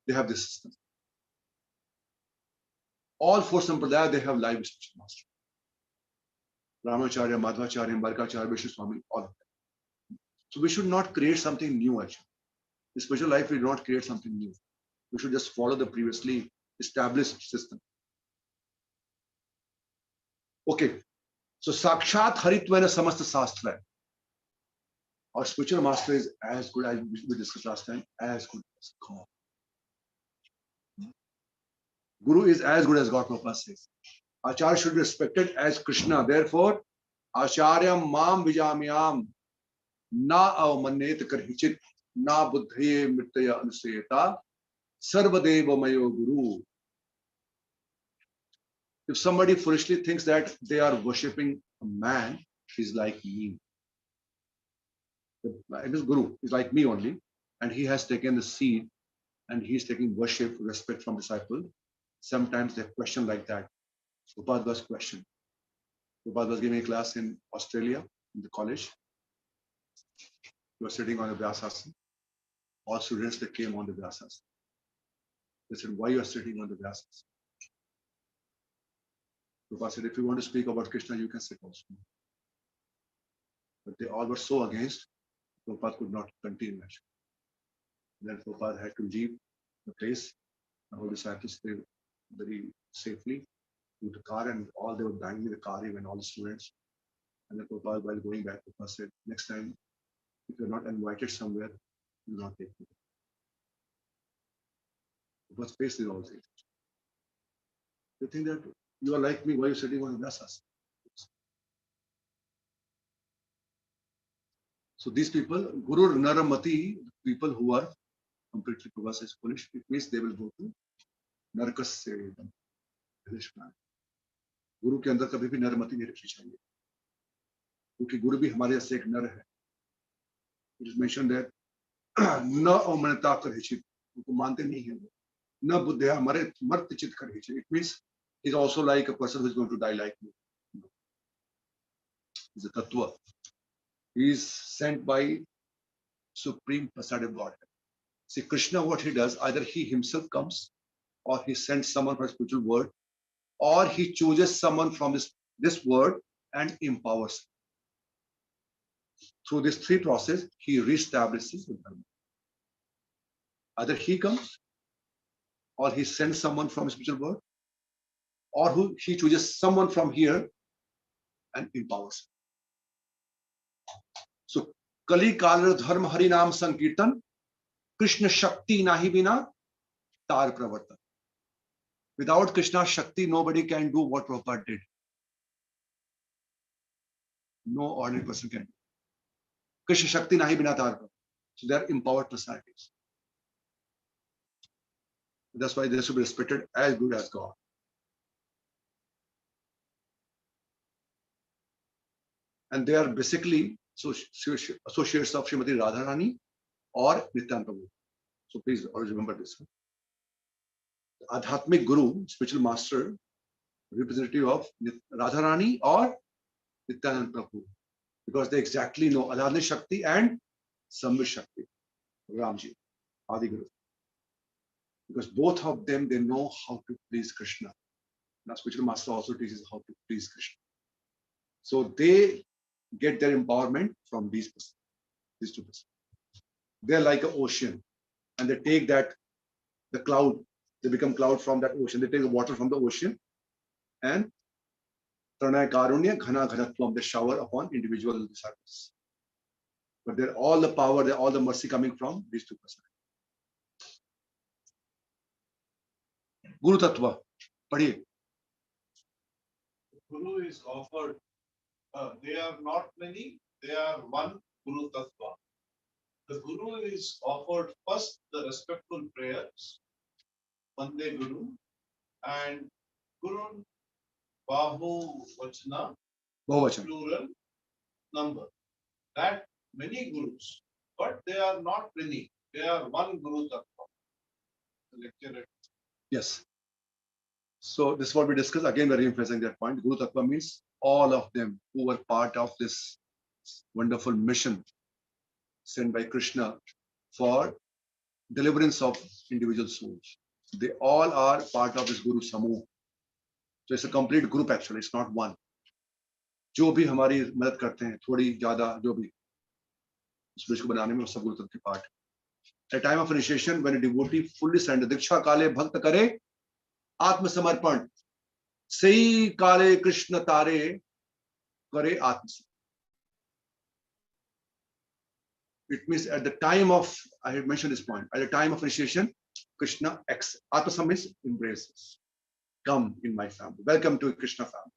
they have this system. All four sampradaya, they have live spiritual master. Ramacharya, Madhvacharya, Barkacharya, Vishnu Swami, all of them. So we should not create something new actually. In spiritual life, we do not create something new. We should just follow the previously established system. Okay. So Sakshat Haritvena Samasta Sastra. Our spiritual master is as good as we discussed last time, as good as God. Guru is as good as God, Prabhupada says. Acharya should be respected as Krishna. Therefore, Acharyam Mam Vijamyam Na Avmanet Karhichit Na Buddhaye Mittaya Anusayata Sarvadeva Mayo Guru. If somebody foolishly thinks that they are worshipping a man, he's like me. It is Guru, he's like me only, and he has taken the seed and he's taking worship, respect from disciple. Sometimes they question like that. Prabhupada was questioned. Prabhupada was giving a class in Australia, in the college. He was sitting on the Vyasasana. All students, they came on the Vyasasana. They said, "Why you are sitting on the Vyasasana?" Prabhupada said, "If you want to speak about Krishna, you can sit also." But they all were so against, Prabhupada could not continue. Then Prabhupada had to leave the place. The whole disciples stayed very safely to the car, and all they were banging the car, even all the students. And then Prabhupada, while going back, Prabhupada said, "Next time, if you're not invited somewhere, do not take me." Prabhupada faced all things. You think that you are like me, why are you sitting on the Vyasas? So these people, Guru Naramati, people who are completely Prabhupada says foolish, it means they will go to Narakas se गुरु के अंदर कभी भी नरमति नहीं रखनी चाहिए, क्योंकि गुरु भी हमारे जैसे एक नर है. It is mentioned that न अमनता कर हिचित, उनको मानते नहीं है वो, न बुद्धि हमारे मर्त चित कर हिचित. It means he is also like a person who is going to die like me. He's a tattva. He is sent by supreme personality of God. See, Krishna, what he does, either he himself comes, or he sends someone from spiritual world, or he chooses someone from this world and empowers. Through this three process, he reestablishes the dharma. Either he comes, or he sends someone from spiritual world, or he chooses someone from here and empowers. So, Kali Kala Dharma Harinam Sankirtan, Krishna Shakti Nahi Bina, Tar Pravartan. Without Krishna's Shakti, nobody can do what Prabhupada did. No ordinary person can do. Krishna Shakti Nahi Bina Tar Pravartan. So they are empowered personalities. That's why they should be respected as good as God. And they are basically associates of Srimati Radharani or Nityananda Prabhu. So please always remember this. The Adhyatmic Guru, spiritual master, representative of Radharani or Nityananda Prabhu. because they exactly know Aladni Shakti and Samvit Shakti, Ramji, Adi Guru. Because both of them, they know how to please Krishna. Now, spiritual master also teaches how to please Krishna. So they get their empowerment from these two persons. They're like an ocean, and they take the cloud, they become cloud from that ocean. They take the water from the ocean and Pranay Karunya, Ghana Ghanatvam, they shower upon individual disciples. But they're all the power, they're all the mercy coming from these two persons. Guru Tattva, padhiye.
Guru is offered, they are not many, they are one Guru Tattva. The Guru is offered first the respectful prayers, Vande Guru, and Guru Bahu Vachana,
Bahuvachan.
plural number. That many Gurus, but they are not many. They are one Guru Tattva. The lecture.
Yes. So this is what we discussed. Again, we're emphasizing that point. Guru Tattva means all of them who were part of this wonderful mission sent by Krishna for deliverance of individual souls. They all are part of this Guru Samuh. So it's a complete group actually, it's not one. जो भी हमारी मदद करते हैं, थोड़ी ज्यादा जो भी उस ब्रिज को बनाने में, सब गुरु तत्व के पाठ. At time of initiation, when a devotee fully surrender, दीक्षा काले भक्त करे आत्मसमर्पण, सही काले कृष्ण तारे करे आत्मसमर्पण. It means at the time of, I had mentioned this point, at the time of initiation, Krishna accepts. Atmasam means embraces. Come in my family. Welcome to Krishna family.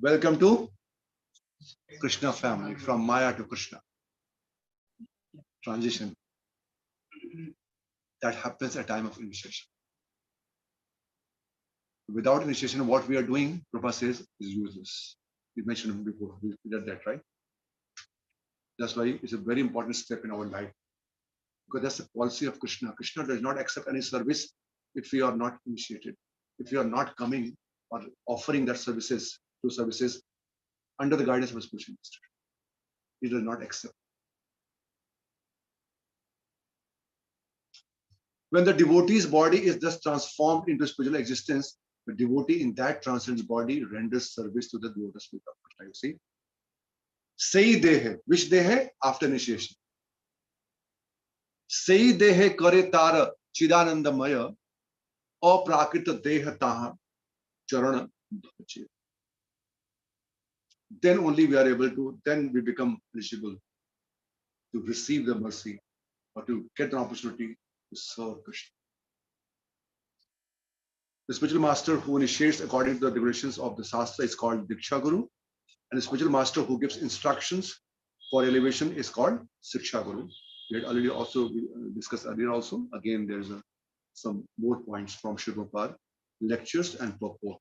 Welcome to Krishna family, from Maya to Krishna. Transition. That happens at time of initiation. Without initiation, what we are doing, Prabhupada says, is useless. We mentioned before, we did that, right? That's why it's a very important step in our life. Because that's the policy of Krishna. Krishna does not accept any service if we are not initiated. If we are not coming or offering that services under the guidance of a spiritual master. He does not accept. When the devotee's body is thus transformed into spiritual existence, the devotee in that transcendent body renders service to the lotus feet of Krishna. You see? Sei dehe. Which dehe? After initiation. Sei dehe kare tara chidanandamaya aprakrita deha taha charana bhaje. Then only we are able to, then we become eligible to receive the mercy or to get an opportunity to serve Krishna. The spiritual master who initiates according to the regulations of the Shastra is called Diksha Guru, and the spiritual master who gives instructions for elevation is called Siksha Guru. We had already also discussed earlier also. Again, there's some more points from Sri Prabhupada, lectures and purport.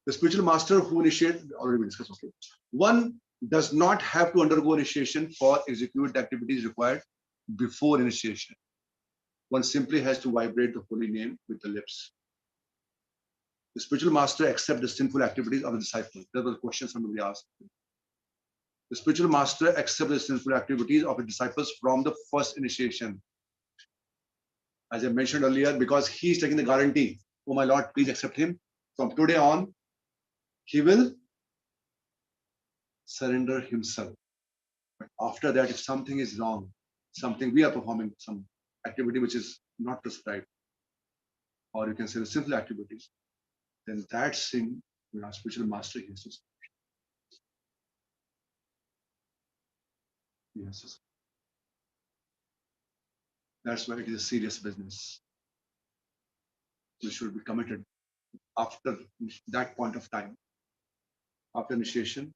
The spiritual master who initiates, already we discussed, okay. One does not have to undergo initiation for execute the activities required before initiation. One simply has to vibrate the holy name with the lips. The spiritual master accepts the sinful activities of the disciple. That was a question somebody asked. The spiritual master accepts the sinful activities of the disciples from the first initiation. As I mentioned earlier, because he is taking the guarantee, oh my Lord, please accept him. From today on, he will surrender himself. But after that, if something is wrong, something we are performing, some activity which is not prescribed, or you can say the simple activities, then that sin, our spiritual master, he has to. Yes. That's why it is a serious business. We should be committed after that point of time. After initiation,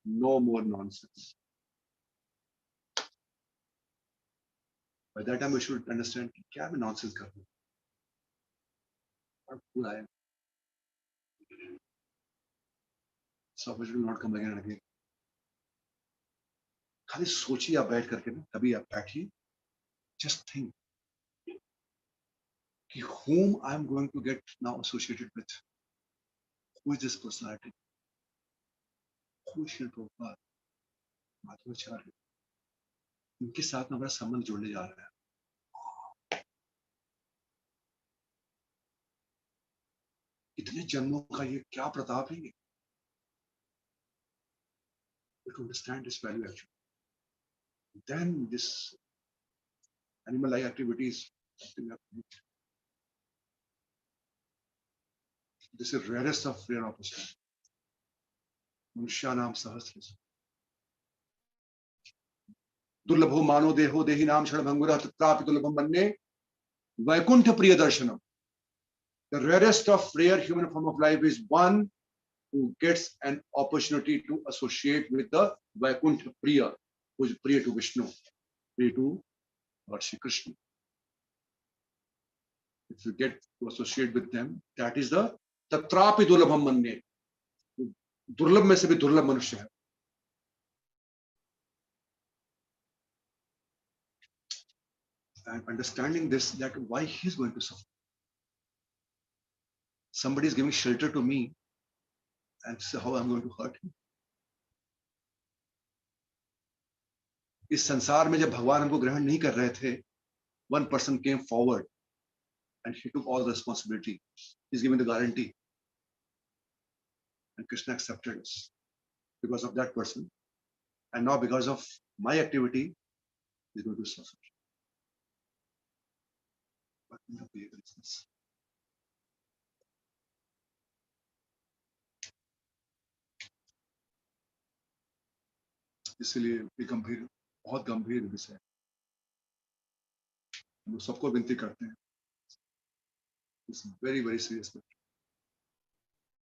no more nonsense. By that time, we should understand क्या मैं nonsense कर रहा हूँ. What fool I am. So we will not come again and again. खाली सोचिए आप बैठ करके ना, कभी आप बैठिए. Just think. कि whom I am going to get now associated with. Who is this personality? Srila Prabhupada, Madhavacharya, इनके साथ में हमारा संबंध जुड़ने जा रहा है। इतने जन्मों का ये क्या प्रताप है, to understand this value actually. Then this animal like activities, this is rarest of rare opportunity. Manusyanam sahasra. Durlabho mano deho dehi nam shadabhangura tatrapi durlabham banne vaikuntha priya darshanam. The rarest of rare human form of life is one who gets an opportunity to associate with the Vaikuntha Priya, who is Priya to Vishnu, Priya to Lord Shri Krishna. If you get to associate with them, that is the Tatrapi Durlabham Manne. Durlabh mein se bhi durlabh manushya hai. And understanding this, that why he is going to suffer. Somebody is giving shelter to me, and so how I'm going to hurt him. इस संसार में जब भगवान हमको ग्रहण नहीं कर रहे थे, one person came forward and he took all the responsibility. He's giving the guarantee. And Krishna accepted us because of that person. And now because of my activity, he's going to suffer. What kind of behavior is this? इसलिए ये गंभीर, बहुत गंभीर विषय है। हम लोग सबको विनती करते हैं। It's very, very serious.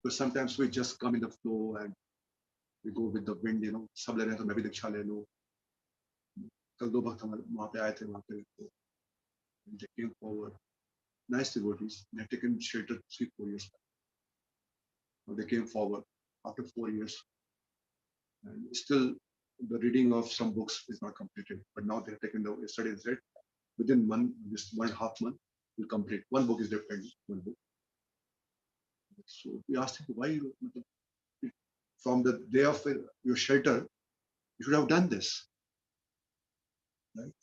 Because sometimes we just come in the flow and we go with the wind, you know. सब ले रहे हैं तो मैं भी दीक्षा ले लूं. कल दो भक्त हमारे वहाँ पे आए थे, वहाँ पे they came forward. Nice devotees. They had taken shelter 3-4 years back. Now they came forward after 4 years. And still the reading of some books is not completed. But now they have taken the study is read. Within this 1.5 month, will complete. One book is left pending. One book. So we asked him, why you, from the day of your shelter, you should have done this. Right?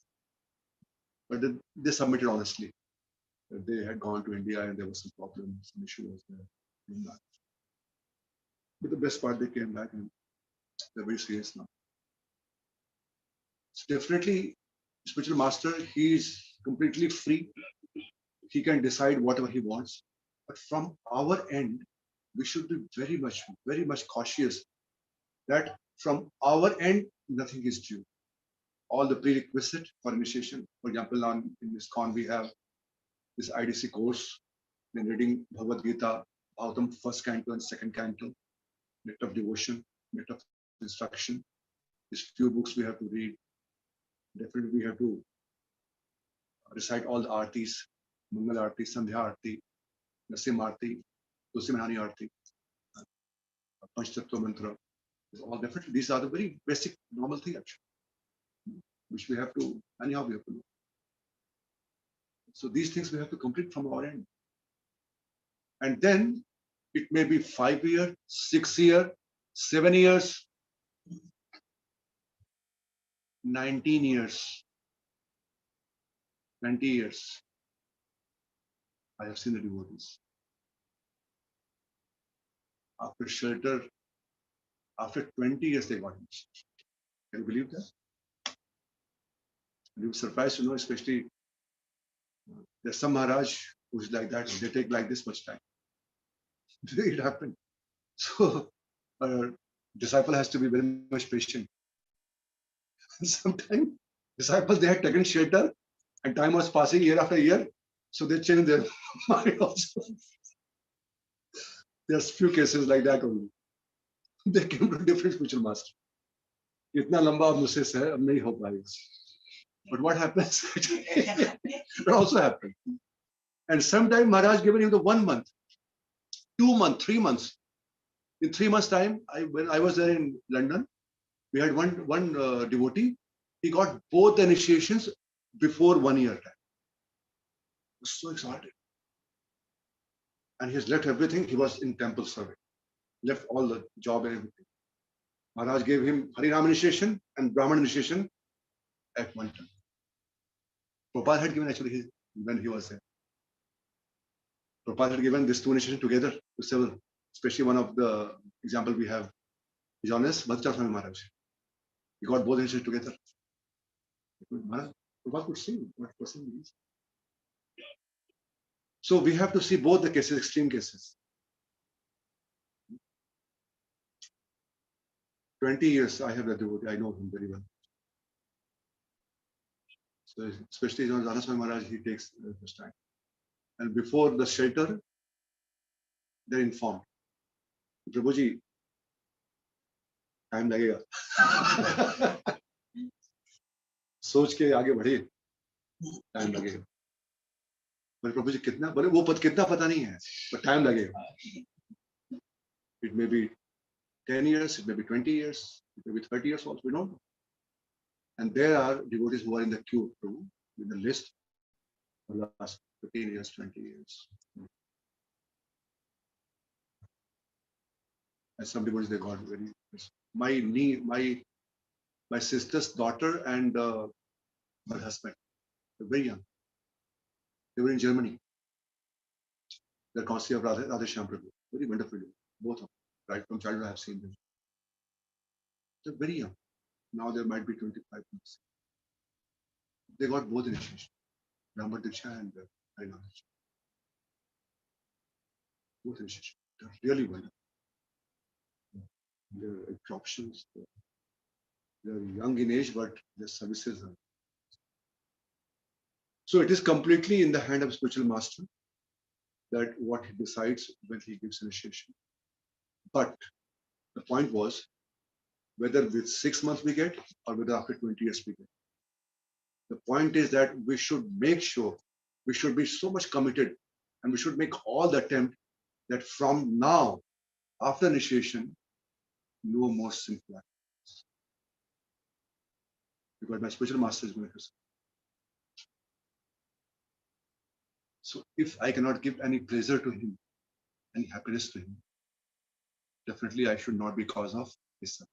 But they submitted honestly. They had gone to India and there was some problems, some issue was there. But the best part, they came back and they're very serious now. So definitely, spiritual master, he is completely free. He can decide whatever he wants. But from our end, we should be very much cautious that from our end, nothing is due. All the prerequisite for initiation. For example, now in Iskcon, we have this IDC course, then reading Bhagavad Gita, Bhagavatam first canto and second canto, net of devotion, net of instruction. These few books we have to read. Definitely we have to recite all the artis, Mangal Arti, Sandhya Arti, Nasim Arti, Tusimhani Arti, Panchtattva Mantra. All definitely these are the very basic normal things actually, which we have to, anyhow we have to know. So these things we have to complete from our end. And then it may be 5 years, 6 years, 7 years, 19 years, 20 years. I have seen the devotees. After shelter, after 20 years they got it. Can you believe that? You were surprised to know, especially there's some Maharaj who's like that, they take like this much time. It happened. So a disciple has to be very much patient. Sometimes disciples, they had taken shelter and time was passing year after year, so they changed their mind also. There's few cases like that only. They came to different spiritual master. इतना लंबा अब मुझसे है, अब नहीं हो पाएगा. But what happens? It also happened. And sometimes Maharaj given him the 1 month, 2 months, 3 months. In 3 months' time, when I was there in London, we had one devotee. He got both the initiations before 1 year time. He was so excited. And he has left everything. He was in temple serving. Left all the job and everything. Maharaj gave him Harinam initiation and Brahman initiation at one time. Prabhupada had given actually when he was there. Prabhupada had given these two initiations together to several, especially one of the example we have is on this Bhattacharya Swami Maharaj. He got both initiations together. Maharaj, Prabhupada could see what person is. So we have to see both the cases, extreme cases. 20 years I have a devotee, I know him very well. So especially on Radha Swami Maharaj, he takes this time. And before the shelter, they're informed. Prabhuji, time लगेगा. सोच के आगे बढ़िए, time लगेगा. बोले प्रभु जी कितना, बोले वो पद कितना पता नहीं है, but time लगेगा. It may be 10 years, it may be 20 years, it may be 30 years also, we don't know. And there are devotees who are in the queue too, in the list for the last 15 years, 20 years. And some devotees, they got very, my sister's daughter and her husband, they're very young. They were in Germany. They're constantly of Radheshyam Prabhu. Very wonderful, both of them. Right from childhood, I have seen them. They're very young. Now there might be 25 years. They got both initiation, Brahma Diksha and Harinam Diksha. Both initiation. They're really wonderful. They're options. They're young in age, but their services are. So it is completely in the hand of spiritual master that what he decides when he gives initiation. But the point was whether with 6 months we get or whether after 20 years we get. The point is that we should make sure, we should be so much committed and we should make all the attempt that from now, after initiation, no more sinful acts. Because my spiritual master is going to say. So if I cannot give any pleasure to him, any happiness to him, definitely I should not be cause of his suffering.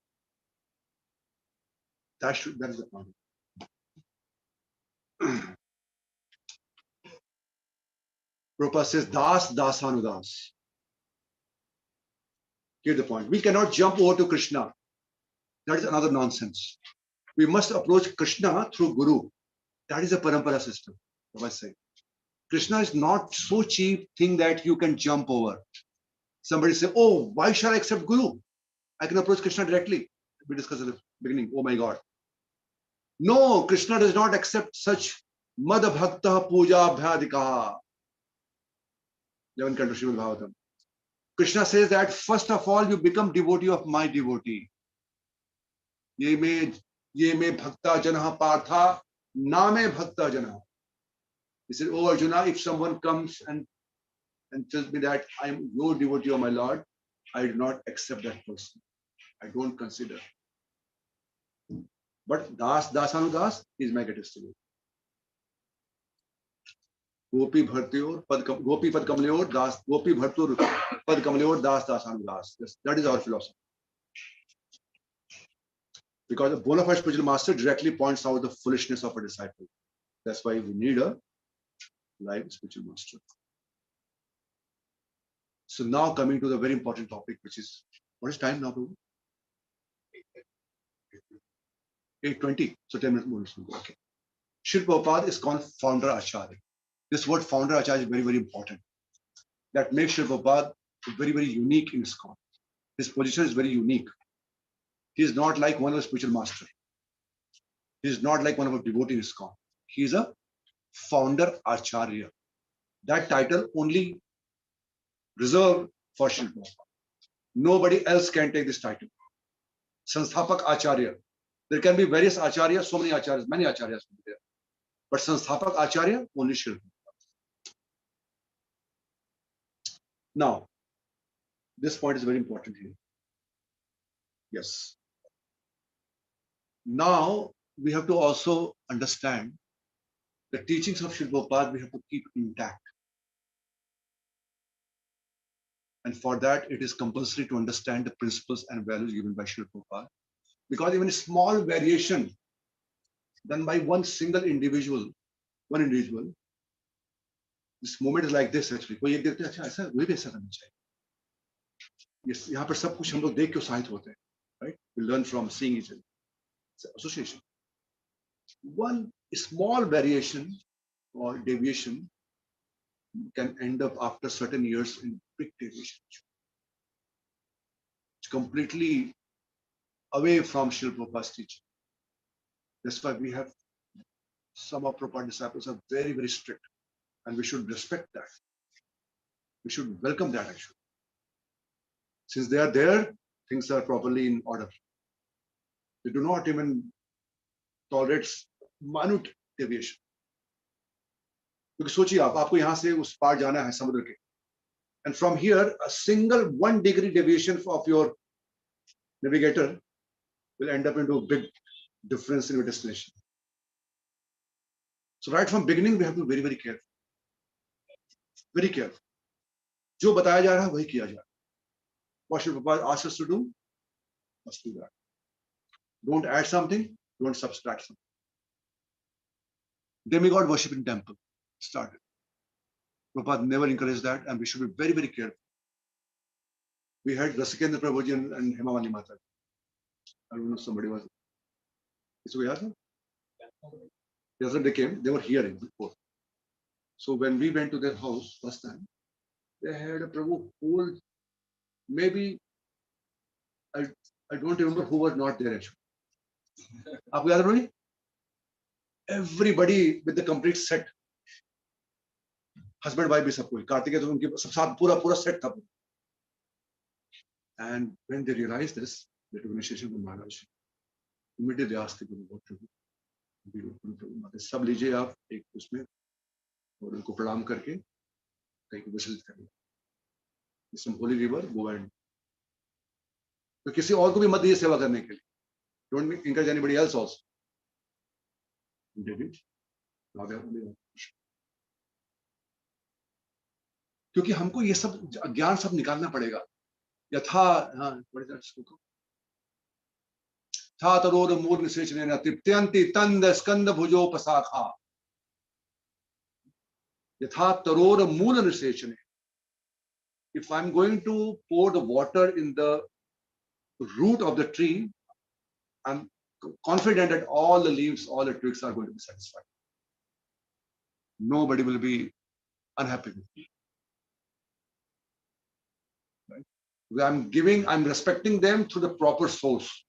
That is the point. Prabhupada says, Das, Dasanudas. Here's the point. We cannot jump over to Krishna. That is another nonsense. We must approach Krishna through Guru. That is a parampara system. What I say. Krishna is not so cheap thing that you can jump over. Somebody say, oh, why shall I accept Guru? I can approach Krishna directly. We discussed at the beginning. Oh my God. No, Krishna does not accept such Mad Bhakta Puja Bhyadikaha. 11 canto Srimad Bhagavatam. Krishna says that first of all you become devotee of my devotee. Ye me bhakta janah partha, name bhakta janah. He said, oh Arjuna, if someone comes and tells me that I am your devotee of my Lord, I do not accept that person. I don't consider. But Dasanudas is my greatest devotee. Gopi Bhartiyor, Gopi Pad Kamleyor, Das, Gopi Bhartur, Pad Kamleyor, Das, Dasanudas. That is our philosophy. Because the bona fide spiritual master directly points out the foolishness of a disciple. That's why we need a live spiritual master. So now coming to the very important topic, which is, what is time now, Prabhu? 8:20. So 10 minutes more. Okay. Srila Prabhupada is called founder Acharya. This word founder Acharya is very, very important. That makes Srila Prabhupada very, very unique in Iskcon. His position is very unique. He is not like one of the spiritual master. He is not like one of the devotees in Iskcon. He is a founder Acharya. That title only reserved for Srila Prabhupada. Nobody else can take this title. Sansthapak Acharya. There can be various acharyas, so many acharyas, many acharyas there. But Sansthapak Acharya, only Srila Prabhupada. Now, this point is very important here. Yes. Now, we have to also understand the teachings of Srila Prabhupada we have to keep intact. And for that, it is compulsory to understand the principles and values given by Srila Prabhupada. Because even a small variation done by one individual, this moment is like this actually. कोई एक देखते हैं अच्छा ऐसा वही भी ऐसा करना चाहिए. Yes, यहाँ पर सब कुछ हम लोग देख के उत्साहित होते हैं, right? We learn from seeing each other. It's association. One small variation or deviation can end up after certain years in big deviation. It's completely away from Srila Prabhupada's teaching. That's why we have some of Prabhupada disciples are very, very strict, and we should respect that. We should welcome that actually. Since they are there, things are properly in order. They do not even tolerate minute deviation. Because सोचिए आप आपको यहाँ से उस पार जाना है समुद्र के, and from here a single 1 degree deviation of your navigator will end up into a big difference in your destination. So right from beginning we have to be very, very careful. Very careful. जो बताया जा रहा है वही किया जाए. What should Prabhupada ask us to do? Must do that. Don't add something, don't subtract something. Demigod worship in temple started. Prabhupada never encouraged that, and we should be very, very careful. We had Rasikendra Prabhuji and Hemamali Mata. I don't know if somebody was. So we had yes, they came, they were hearing before. So when we went to their house first time, they had a Prabhu whole, maybe I don't remember who was not there actually. आपको याद है Prabhuji? Everybody with the complete set. Husband, wife भी सब कोई. कार्तिकेय तो उनके सब साथ पूरा set था. And when they realized this, the initiation from Maharaj, immediately asked the Guru what to do. सब लीजिए आप एक उसमें और उनको प्रणाम करके कहीं विसर्जित करिए. Some holy river, go and तो किसी और को भी मत दीजिए सेवा करने के लिए. Don't encourage anybody else also. David, क्योंकि हमको ये सब ज्ञान सब निकालना पड़ेगा. यथा था तरोर मूल निषेचनेन तृप्त्यन्ति तंद स्कंद भुजोपशाखा. यथा तरोर मूल निषेचने. If I'm going to pour the water in the root of the tree, I'm confident that all the leaves, all the twigs are going to be satisfied. Nobody will be unhappy with me. Right? I'm respecting them through the proper source.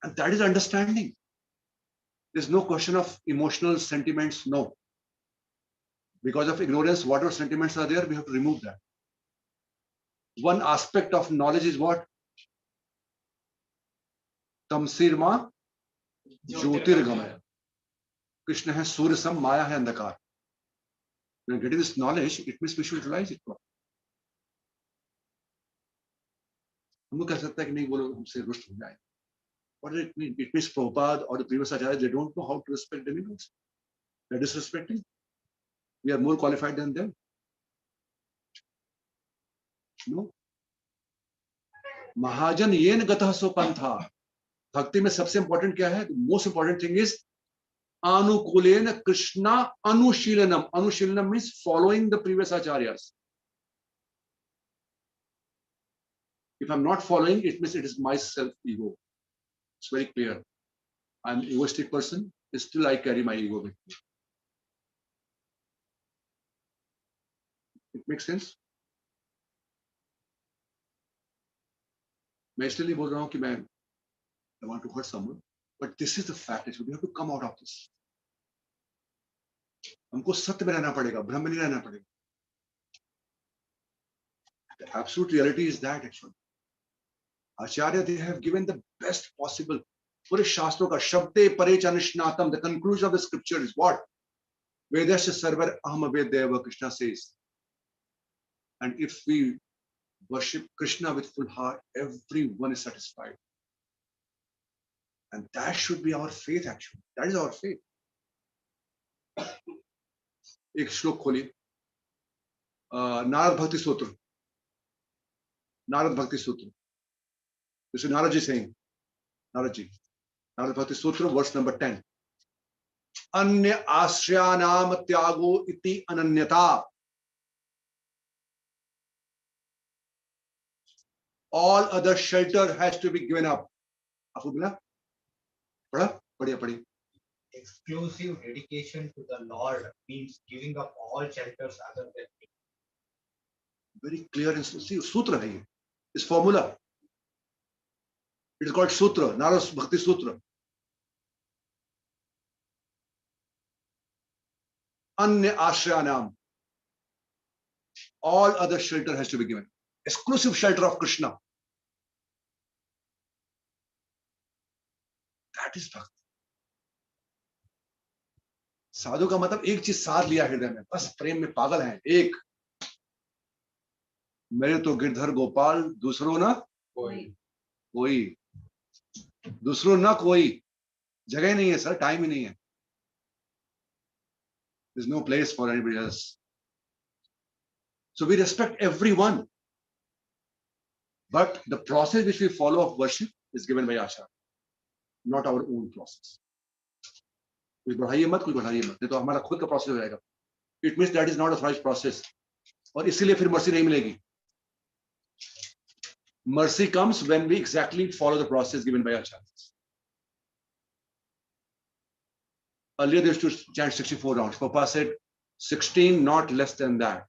And that is understanding. There's no question of emotional sentiments, no. Because of ignorance, whatever sentiments are there, we have to remove that. One aspect of knowledge is what? Tamsirma Jyotirgamaya. Krishna has Suryasam, Maya hai Andhakar. When getting this knowledge, it means we should utilize it. हम लोग कह सकते हैं कि नहीं वो लोग हमसे रुष्ट हो जाए. What does it mean? It means Prabhupada or the previous Acharyas, they don't know how to respect demigods. They're disrespecting. We are more qualified than them. No. Mahajan yen gatah so pantha. Bhakti में सबसे important क्या है? The most important thing is anukulen Krishna anushilanam. Anushilanam means following the previous Acharyas. If I'm not following, it means it is my self-ego. It's very clear. I'm an egoistic person, still I carry my ego with me. It makes sense? मैं इसलिए बोल रहा हूँ कि मैं I want to hurt someone, but this is the fact. We have to come out of this. हमको सत्य में रहना पड़ेगा, भ्रम में नहीं रहना पड़ेगा. The absolute reality is that actually. Acharya, they have given the best possible. पूरे शास्त्रों का शब्दे परे च निष्णातम. The conclusion of the scripture is what? Vedasya sarvar aham vedeva, Krishna says. And if we worship Krishna with full heart, everyone is satisfied. And that should be our faith actually. That is our faith. एक श्लोक खोलिए. Narad Bhakti Sutra. Narad Bhakti Sutra. This is Narad ji saying. Narad ji. Narad Bhakti Sutra, verse number 10. Anya Ashryanam Tyago Iti Ananyata. All other shelter has to be given up. आपको मिला? पढ़ा? पढ़िए.
Exclusive dedication to the Lord means giving up all shelters other than Him.
Very clear and see, sutra hai ye. This formula. It is called Sutra, Narad Bhakti Sutra. Anya Ashrayanam. All other shelter has to be given. Exclusive shelter of Krishna. That is Bhakti. साधु का मतलब एक चीज साथ लिया हृदय में, बस प्रेम में पागल है. एक मेरे तो गिरधर गोपाल, दूसरों ना कोई, दूसरों ना कोई. जगह नहीं है सर, टाइम ही नहीं है. There's no place for anybody else. So we respect everyone. But the process which we follow of worship is given by Acharya, not our own process. कुछ बढ़ाइए मत, कुछ बढ़ाइए मत, नहीं तो हमारा खुद का प्रोसेस हो जाएगा. It means that is not a right process. और इसीलिए फिर मर्सी नहीं मिलेगी. Mercy comes when we exactly follow the process given by Acharya. Earlier they used to chant 64 rounds. Papa said 16, not less than that.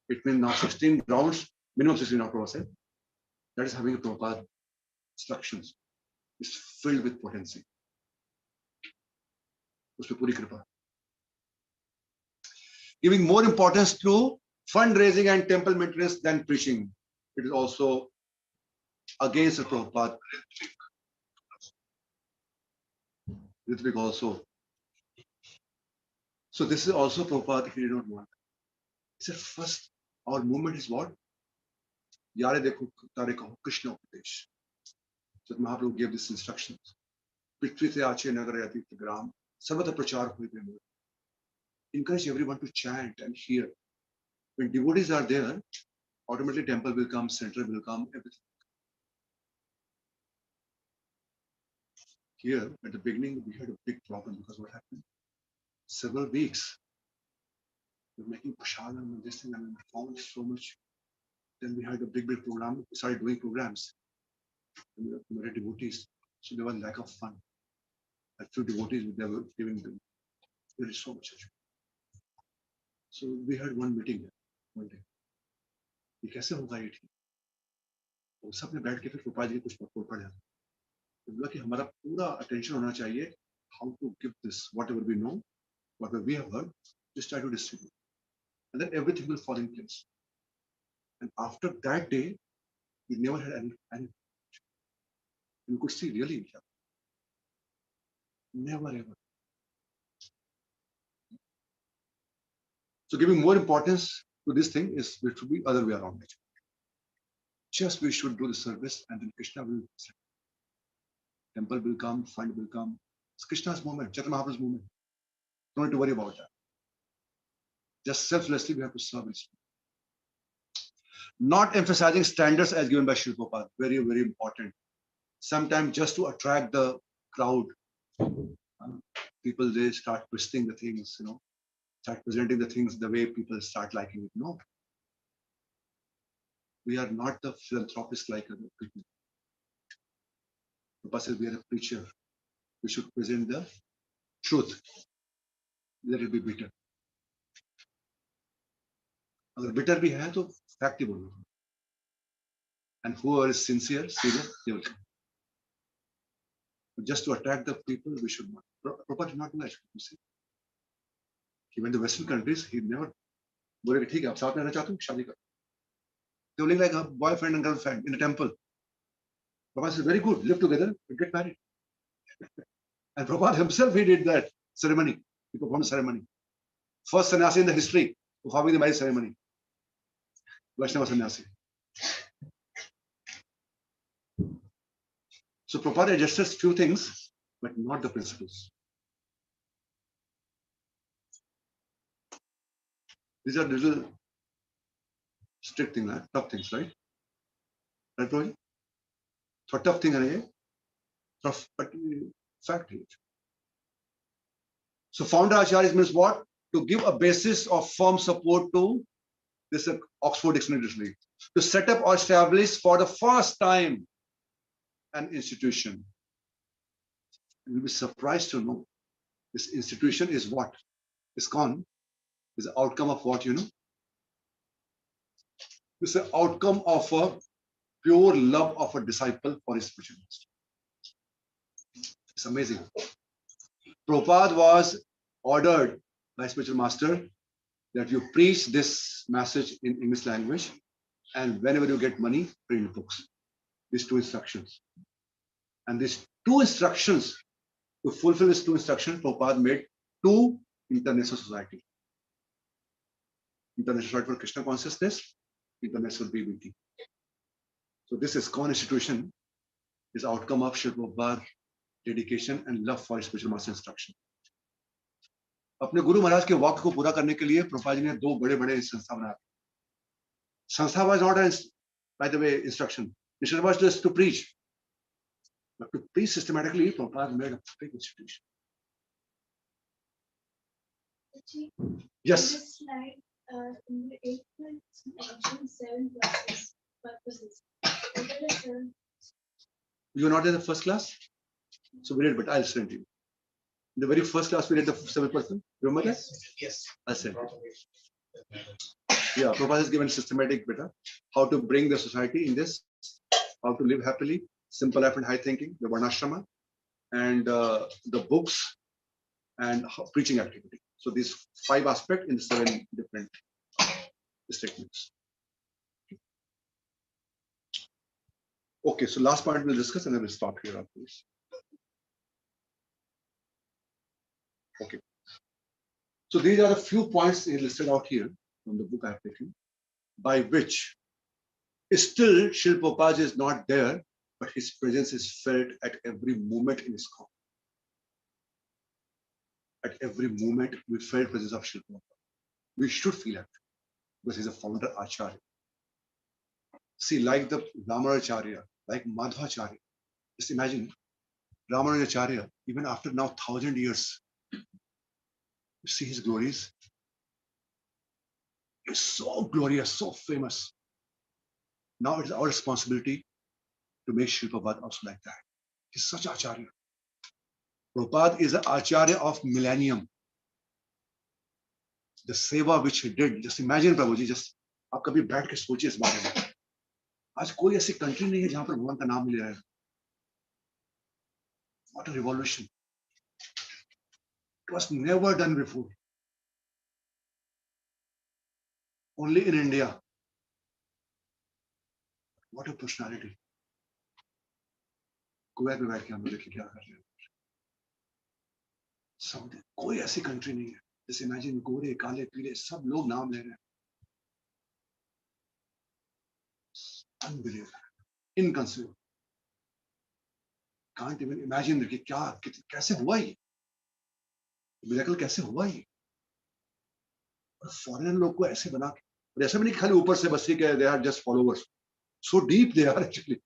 It means now 16 rounds, minimum 16 rounds, Papa said. That is having a proper instructions. It's filled with potency. उसमें पूरी कृपा. Giving more importance to fundraising and temple maintenance than preaching. It is also against the Prabhupada. Ritvik also. So this is also Prabhupada, he did not want. He said first, our movement is what? Yare dekho tare kaho Krishna upadesh. So Mahaprabhu gave this instructions. Prithvi se ache nagarayati gram. Sarvata prachar hui be. Encourage everyone to chant and hear. When devotees are there, automatically temple will come, center will come, everything. Here, at the beginning, we had a big problem because what happened? Several weeks, we were making prasadam and this thing, and we found so much. Then we had a big program. We started doing programs. And we were devotees, so there was lack of fun. A few devotees, they were giving them. There is so much. So we had one meeting there one day. ये कैसे होगा ये ठीक? तो सबने बैठ के फिर प्रभुपाद जी कुछ पढ़ा. तो बोला कि हमारा पूरा attention होना चाहिए. How to give this, whatever we know, whatever we have heard, just try to distribute, and then everything will fall in place. And after that day, we never had any. You could see really, never ever. So giving more importance to this thing is it should be other way around. Just we should do the service, and then Krishna will. Temple will come, fund will come. It's Krishna's movement, Chaitanya Mahaprabhu's movement. Don't need to worry about that. Just selflessly we have to serve. Not emphasizing standards as given by Srila Prabhupada. Very, very important. Sometimes just to attract the crowd, people, they start twisting the things, start presenting the things the way people start liking it. No. We are not the philanthropists like other people. Prabhupada says we are a preacher. We should present the truth. Let it be bitter. अगर bitter भी है तो fact ही बोलो. And whoever is sincere, serious, they will come. But just to attack the people, we should not. Prabhupada did not do that. You see, he went to Western countries. He never. बोले कि ठीक है, आप साथ में रहना चाहते हो, शादी करो. They were like a boyfriend and girlfriend in a temple. Prabhupada said, very good, live together, get married. And Prabhupada himself, he did that ceremony. He performed a ceremony. First sannyasi in the history performing the marriage ceremony. Vaishnava sannyasi. So Prabhupada adjusts few things, but not the principles. These are little strict thing, right? Tough things, right? Right, Prabhuji? So tough thing, tough, but fact is. So founder Acharya means what? To give a basis of firm support to this Oxford Dictionary, to set up or establish for the first time an institution. You'll be surprised to know this institution is what? Iskcon is the outcome of what, you know? It's the outcome of a pure love of a disciple for his spiritual master. It's amazing. Prabhupada was ordered by spiritual master that you preach this message in English language, and whenever you get money, print books. These 2 instructions. And these 2 instructions, to fulfill these 2 instructions, Prabhupada made 2 international society. International Society for Krishna Consciousness, International BBT. So this Iskcon institution is outcome of Srila Prabhupada's dedication and love for spiritual master instruction. अपने गुरु महाराज के वाक्य को पूरा करने के लिए प्रभुपाद जी ने 2 बड़े-बड़े संस्था बनाए. Sanstha was not a, by the way, instruction. Instruction was just to preach. But to preach systematically, Prabhupada made a big institution. Yes.
In this slide, in the 8th one, mentioned 7 purposes. What are the 7?
You were not in the first class? So we read, but I'll send you. In the very first class, we read the 7 person. Remember that?
Yes.
I'll send you. Yeah, Prabhupada has given systematic better how to bring the society in this, how to live happily, simple life and high thinking, the Varnashrama, and the books and preaching activity. So these 5 aspects in the 7 different statements. Okay, so last point we'll discuss and then we'll stop here after this. Okay. So these are the few points listed out here from the book I have taken, by which still Srila Prabhupada is not there, but his presence is felt at every moment in Iskcon. At every moment, we felt presence of Srila Prabhupada. We should feel it because he's a founder Acharya. See, like the Ramanujacharya, like Madhvacharya. Just imagine Ramanujacharya, even after now 1000 years, you see his glories. He's so glorious, so famous. Now it's our responsibility to make Srila Prabhupada also like that. He's such an Acharya. Prabhupada is an Acharya of millennium. The seva which he did, just imagine Prabhuji, just आप कभी बैठ के सोचिए इस बारे में. आज कोई ऐसी कंट्री नहीं है जहां पर भगवान का नाम मिल रहा है. What a revolution. It was never done before. Only in India. What a personality. Kuwait में बैठ के हम लोग देखिए क्या कर रहे हैं. सब कोई ऐसी कंट्री नहीं है. Just imagine गोरे काले पीले सब लोग नाम ले रहे हैं. Unbelievable. Inconceivable. Can't even imagine कि क्या कैसे हुआ ये. मिरेकल कैसे हुआ ये. और फॉरेन लोग को ऐसे बना के, और ऐसा भी नहीं खाली ऊपर से बस ही के they are just followers. So deep they are actually.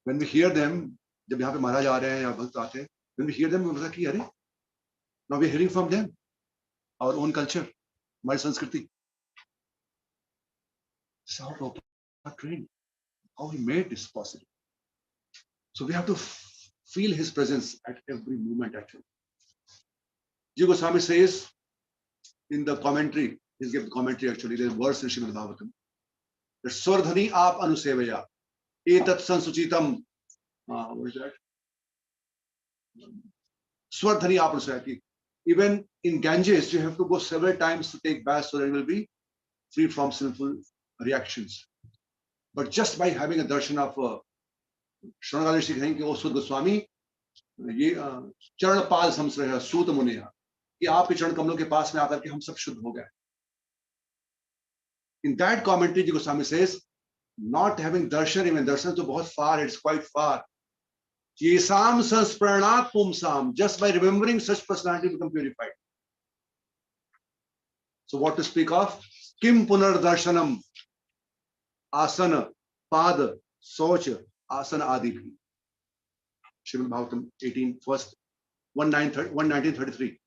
When we hear them, जब यहाँ पे महाराज आ रहे हैं या भक्त आते हैं, when we hear them, we like कि अरे, now we are hearing from them, our own culture, हमारी संस्कृति. So how Prabhupada trained, how he made this possible. So we have to feel his presence at every moment actually. Ji Goswami says in the commentary, he's given commentary actually, there's verse in Srimad Bhagavatam, that Swardhani aap anusevaya, etat sansuchitam, what is that? Swardhani aap anusevaya. Even in Ganges, you have to go several times to take bath so that you will be free from sinful reactions. But just by having a darshan of Shranagari Shri कहेंगे कि ओ सुद गोस्वामी ये चरण पाल समश्रय सूत मुनिया कि आपके चरण कमलों के पास में आकर के हम सब शुद्ध हो गए. In that commentary, Goswami says, not having darshan, even darshan तो बहुत far, it's quite far. Yesam sanspranat pumsam, just by remembering such personality become purified. So what to speak of? Kim punardarshanam asana pad soch asana adi bhi. Srimad Bhagavatam 18 first 1933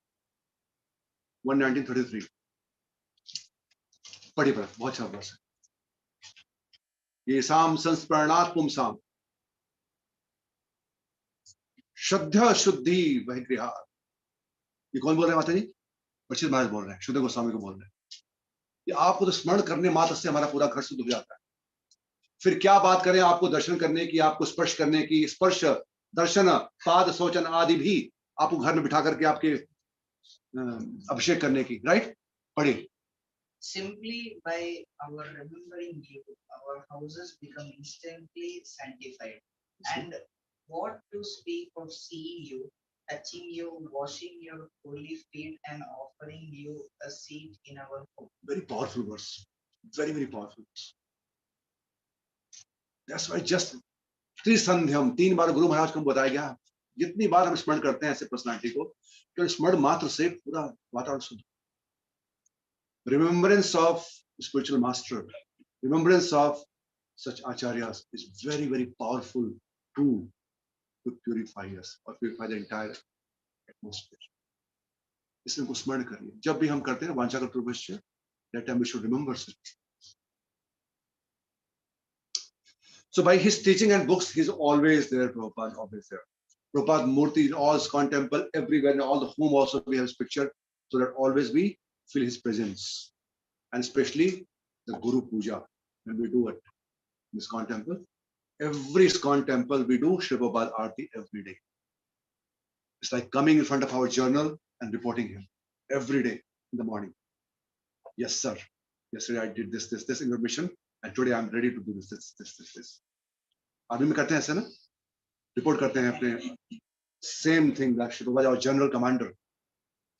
1933 पढ़िए पढ़ा बहुत अच्छा वर्ष है ये साम संस्मरणात् पुंसाम श्रद्धा शुद्धि वह गृहा ये कौन बोल रहे हैं माता जी परीक्षित महाराज बोल रहे हैं शुद्ध गोस्वामी को बोल रहे हैं कि आपको तो स्मरण करने मात्र से हमारा पूरा घर शुद्ध हो जाता है फिर क्या बात करें आपको दर्शन करने की आपको स्पर्श करने की स्पर्श दर्शन पाद सोचन आदि भी आपको घर में बिठा करके आपके अभिषेक करने की राइट पढ़िए
Simply by our remembering you, our houses become instantly sanctified. And what to speak of seeing you, touching you, washing your holy feet, and offering you a seat in our home.
Very powerful verse. Very, very powerful verse. That's why just त्रिसंध्यम 3 बार गुरु महाराज को बताया गया जितनी बार हम स्मरण करते हैं ऐसे personality को तो स्मरण मात्र से पूरा वातावरण शुद्ध remembrance of spiritual master remembrance of such acharyas is very very powerful tool to purify us or purify the entire atmosphere इसमें को स्मरण करिए जब भी हम करते हैं वांछा कल्पवश्य that time we should remember it. So by his teaching and books, he's always there, Prabhupada, always there. Prabhupada Murti in all Iskcon temple, everywhere, in all the home also we have his picture, so that always we feel his presence. And especially the Guru Puja, when we do it in Iskcon temple. Every Iskcon temple we do Shri Prabhupada Aarti every day. It's like coming in front of our journal and reporting him every day in the morning. Yes, sir. Yesterday I did this information, and today I'm ready to do this. आदमी करते हैं ऐसे ना report करते हैं अपने same thing like Shri Prabhupada, our general commander.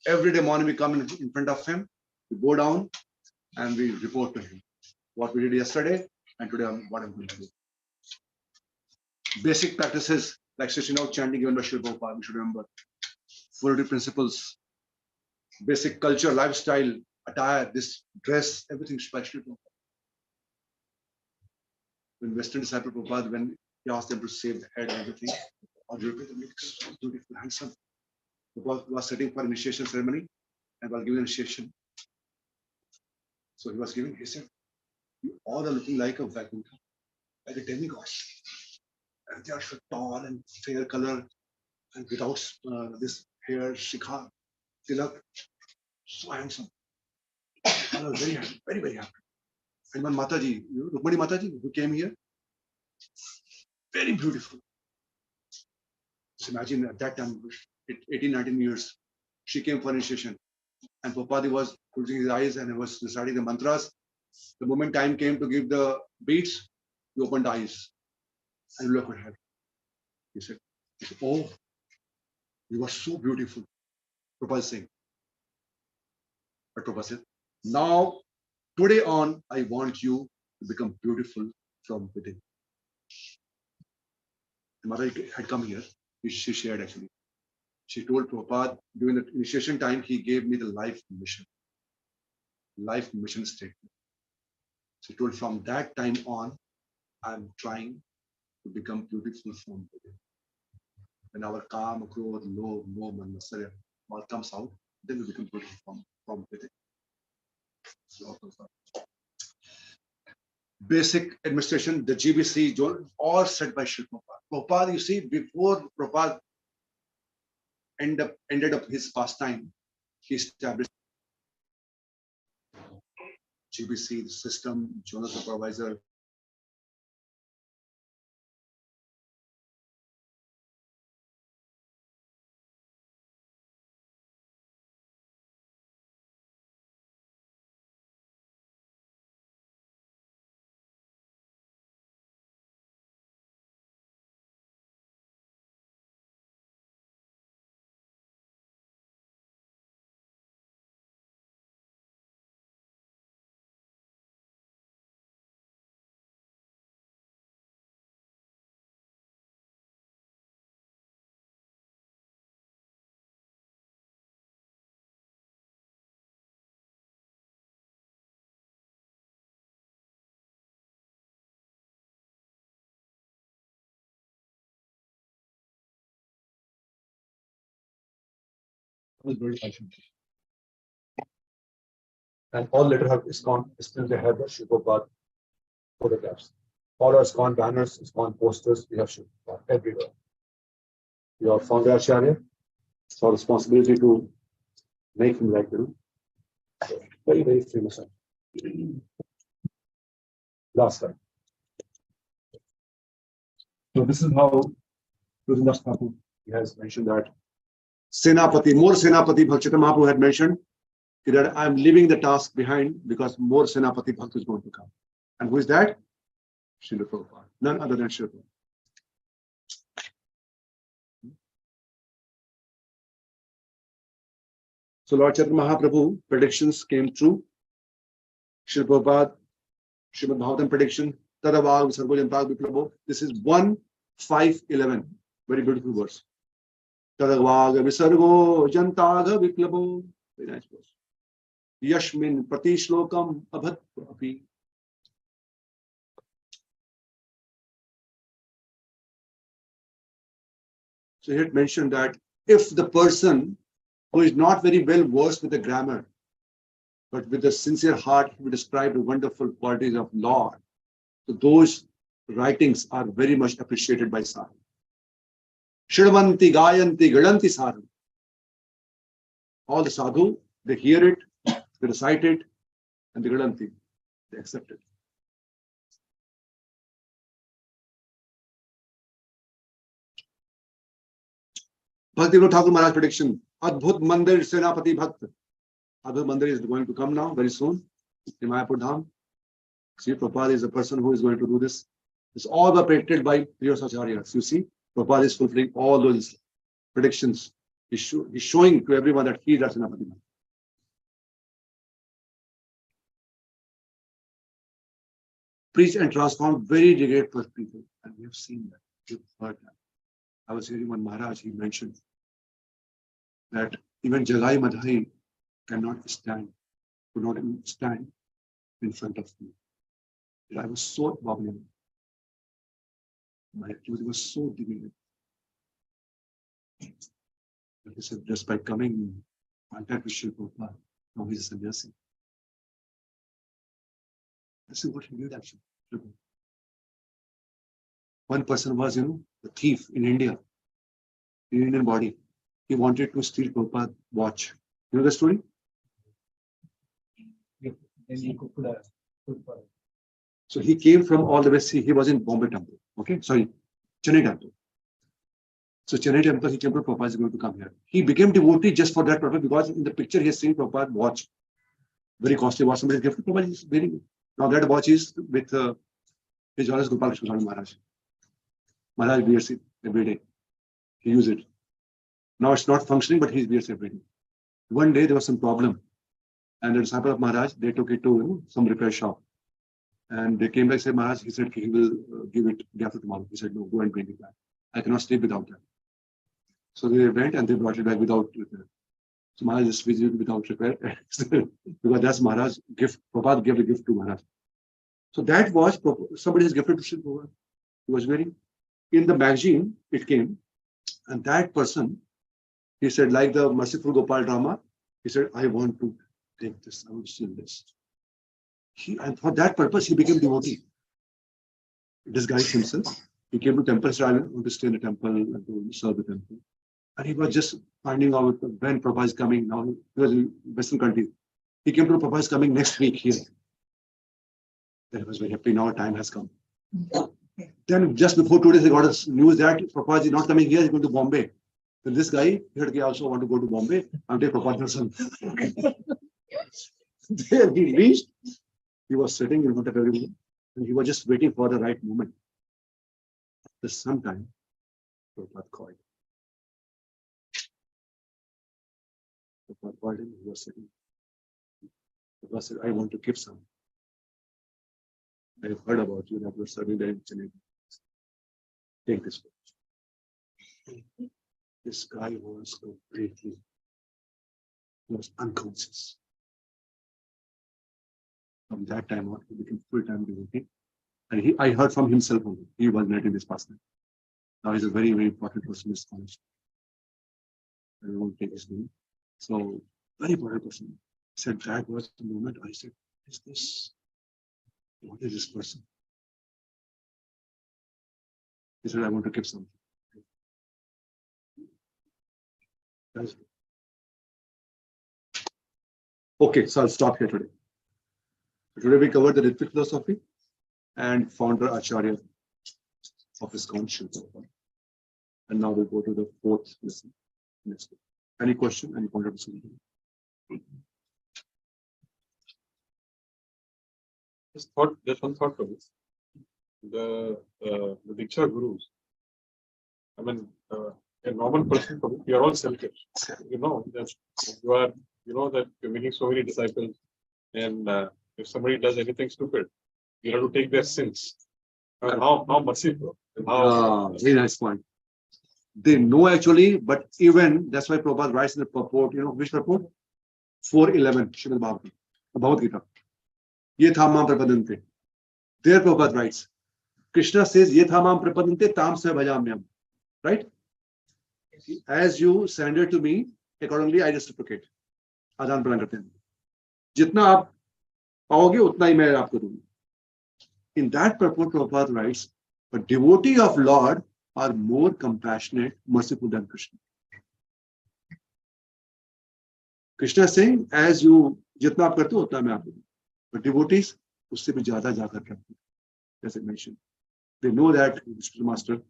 Every day morning we come in front of him, we go down and we report to him what we did yesterday and today what I'm going to do. Basic practices like Srishnau chanting given by Shri Prabhupada, we should remember. 40 principles, basic culture, lifestyle, attire, this dress, everything by Shri Prabhupada. When Western Disciple Prabhupada, when he asked them to save the head and everything, or they look so beautiful, handsome. Prabhupada was sitting for initiation ceremony and while giving initiation. So he was giving, he said, you all are looking like a Vaikuntha, like a demigod. And they are so tall and fair color and without this hair, shikha, tilak, so handsome. I was very happy, very, very happy. And one Mataji, Rukmani Mataji, who came here, very beautiful. Just imagine at that time, 18, 19 years, she came for initiation. And Prabhupada was closing his eyes and he was reciting the mantras. The moment time came to give the beats, he opened eyes and looked at her. He said, oh, you are so beautiful. Prabhupada saying. But Prabhupada said, now, today on, I want you to become beautiful from within. The mother had come here. She shared actually. She told Prabhupada during the initiation time, he gave me the life mission statement. She told from that time on, I'm trying to become beautiful from within. When our Kama, Krodh, Lobh, Moh, Matsarya all comes out, then we become beautiful from within. Basic administration, the GBC, all set by Sri Prabhupada. Prabhupada, you see, before Prabhupada ended up his pastime, he established GBC, the system, journal supervisor,
was very passionate. And all later have Iskcon, still they have the Prabhupada photographs. All our Iskcon banners, Iskcon posters, we have Prabhupada everywhere. Your founder Acharya, it's our responsibility to make him like you. Very, very famous. Last time. So this is how Rudradas Thakur has mentioned that Senapati, more Senapati Bhakti Mahaprabhu had mentioned that I'm leaving the task behind because more Senapati Bhakti is going to come. And who is that? Srila Prabhupada, none other than Srila Prabhupada. So Lord Chaitanya Mahaprabhu predictions came true. Srila Prabhupada, Srimad Bhagavatam prediction, Tadavag Sarvajantag Viplabo. This is 1:5:11. Very beautiful verse. Tadavag Visargo Jantaga Viplabo. Very nice verse. Yashmin Pratishlokam Abhat Api. So he had mentioned that if the person who is not very well versed with the grammar, but with a sincere heart, he will describe the wonderful qualities of Lord. So those writings are very much appreciated by sadhu. Shrivanti, Gayanti, Gadanti sadhu. All the sadhu, they hear it, they recite it, and the Gadanti, they accept it. Bhakti Thakur Maharaj prediction. Adbhut Mandir Senapati Bhakt. Adbhut Mandir is going to come now very soon in Mayapur Dham. See, Prabhupada is the person who is going to do this. It's all predicted by Priyas Acharyas. You see, Prabhupada is fulfilling all those predictions. He's showing to everyone that he is Senapati Bhakt. Preach and transform very regretful people. And we have seen that. We've heard that. I was hearing one Maharaj, he mentioned that even Jagai Madhai cannot stand, could not even stand in front of me. I was so wobbling. My activity was so diminished. He said, just by coming in contact with Sri Prabhupada, now he's a sannyasi. This is what he did actually. One person was, the thief in India, in Indian body. He wanted to steal Prabhupada watch. You know the story? So he came from all the way. He was in Bombay temple. Okay, sorry, Chennai temple. So Chennai temple, he came to Prabhupada is going to come here. He became devotee just for that purpose because in the picture he has seen Prabhupada watch. Very costly watch. Somebody's gift. Prabhupada is very good. Now that watch is with His Holiness Gopal Krishna Maharaj. Maharaj wears it every day. He uses it. Now it's not functioning, but he wears it every day. One day there was some problem, and the disciple of Maharaj, they took it to some repair shop, and they came back and said, Maharaj, he said he will give it day after tomorrow. He said, no, go and bring it back. I cannot sleep without that. So they went and they brought it back without repair. So Maharaj just visited without repair because that's Maharaj's gift. Prabhupada gave the gift to Maharaj. So that was somebody has gifted to Sri Prabhupada. He was wearing. In the magazine, it came, and that person, he said, like the Merciful Gopal drama, he said, I want to take this, I want to steal this. And for that purpose, he became devotee. Disguised himself. He came to temple, said, I want to stay in the temple and to serve the temple. And he was just finding out when Prabhupada is coming. Now, he was in Western countries. He came to Prabhupada is coming next week here. Then he was very happy. Now time has come. Then just before 2 days, he got a news that Prabhupada is not coming here, he's going to Bombay. Then this guy, he heard, I also want to go to Bombay and take Prabhupada's son. There he reached. He was sitting in front of everyone, and he was just waiting for the right moment. After some time, Prabhupada called. Prabhupada called him, he was sitting. Prabhupada said, I want to give some. I have heard about you that you are serving there in Chennai. Take this watch. This guy was completely, he was unconscious. From that time on, he became full-time devotee. And I heard from himself only. He was not in this past time. Now he's a very, very important person in this college. I won't take his name. So, very important person. Said that was the moment I said, is this? What is this person? He said, I want to give something. That's it. Okay, so I'll stop here today. Today we covered the Ritvik philosophy and founder Acharya of Iskcon. And now we'll go to the fourth lesson. Next. Any question? Any point of view?
Just one thought for this. The Diksha Gurus. I mean, a normal person, we are all selfish. You know that that you're making so many disciples, and if somebody does anything stupid, you have to take their sins. And how merciful? And how,
Very nice point. They know actually, but even that's why Prabhupada writes in the purport, which purport? 4:11, Srimad Bhagavatam, Bhagavad Gita. Ye thamam prapadante. There Prabhupada writes, Krishna says, Ye thamam prapadante tam se bhajamyam. Right? As you surrender to me, accordingly I reciprocate. आदान प्रदान करते हैं. जितना आप पाओगे उतना ही मैं आपको दूंगा. In that purport, Prabhupada writes, a devotee of Lord are more compassionate, merciful than Krishna. Krishna is saying, as you जितना आप करते हो उतना मैं आपको दूंगा. But devotees उससे भी ज्यादा जाकर करते हैं. As I mentioned, they know that Mr. Master,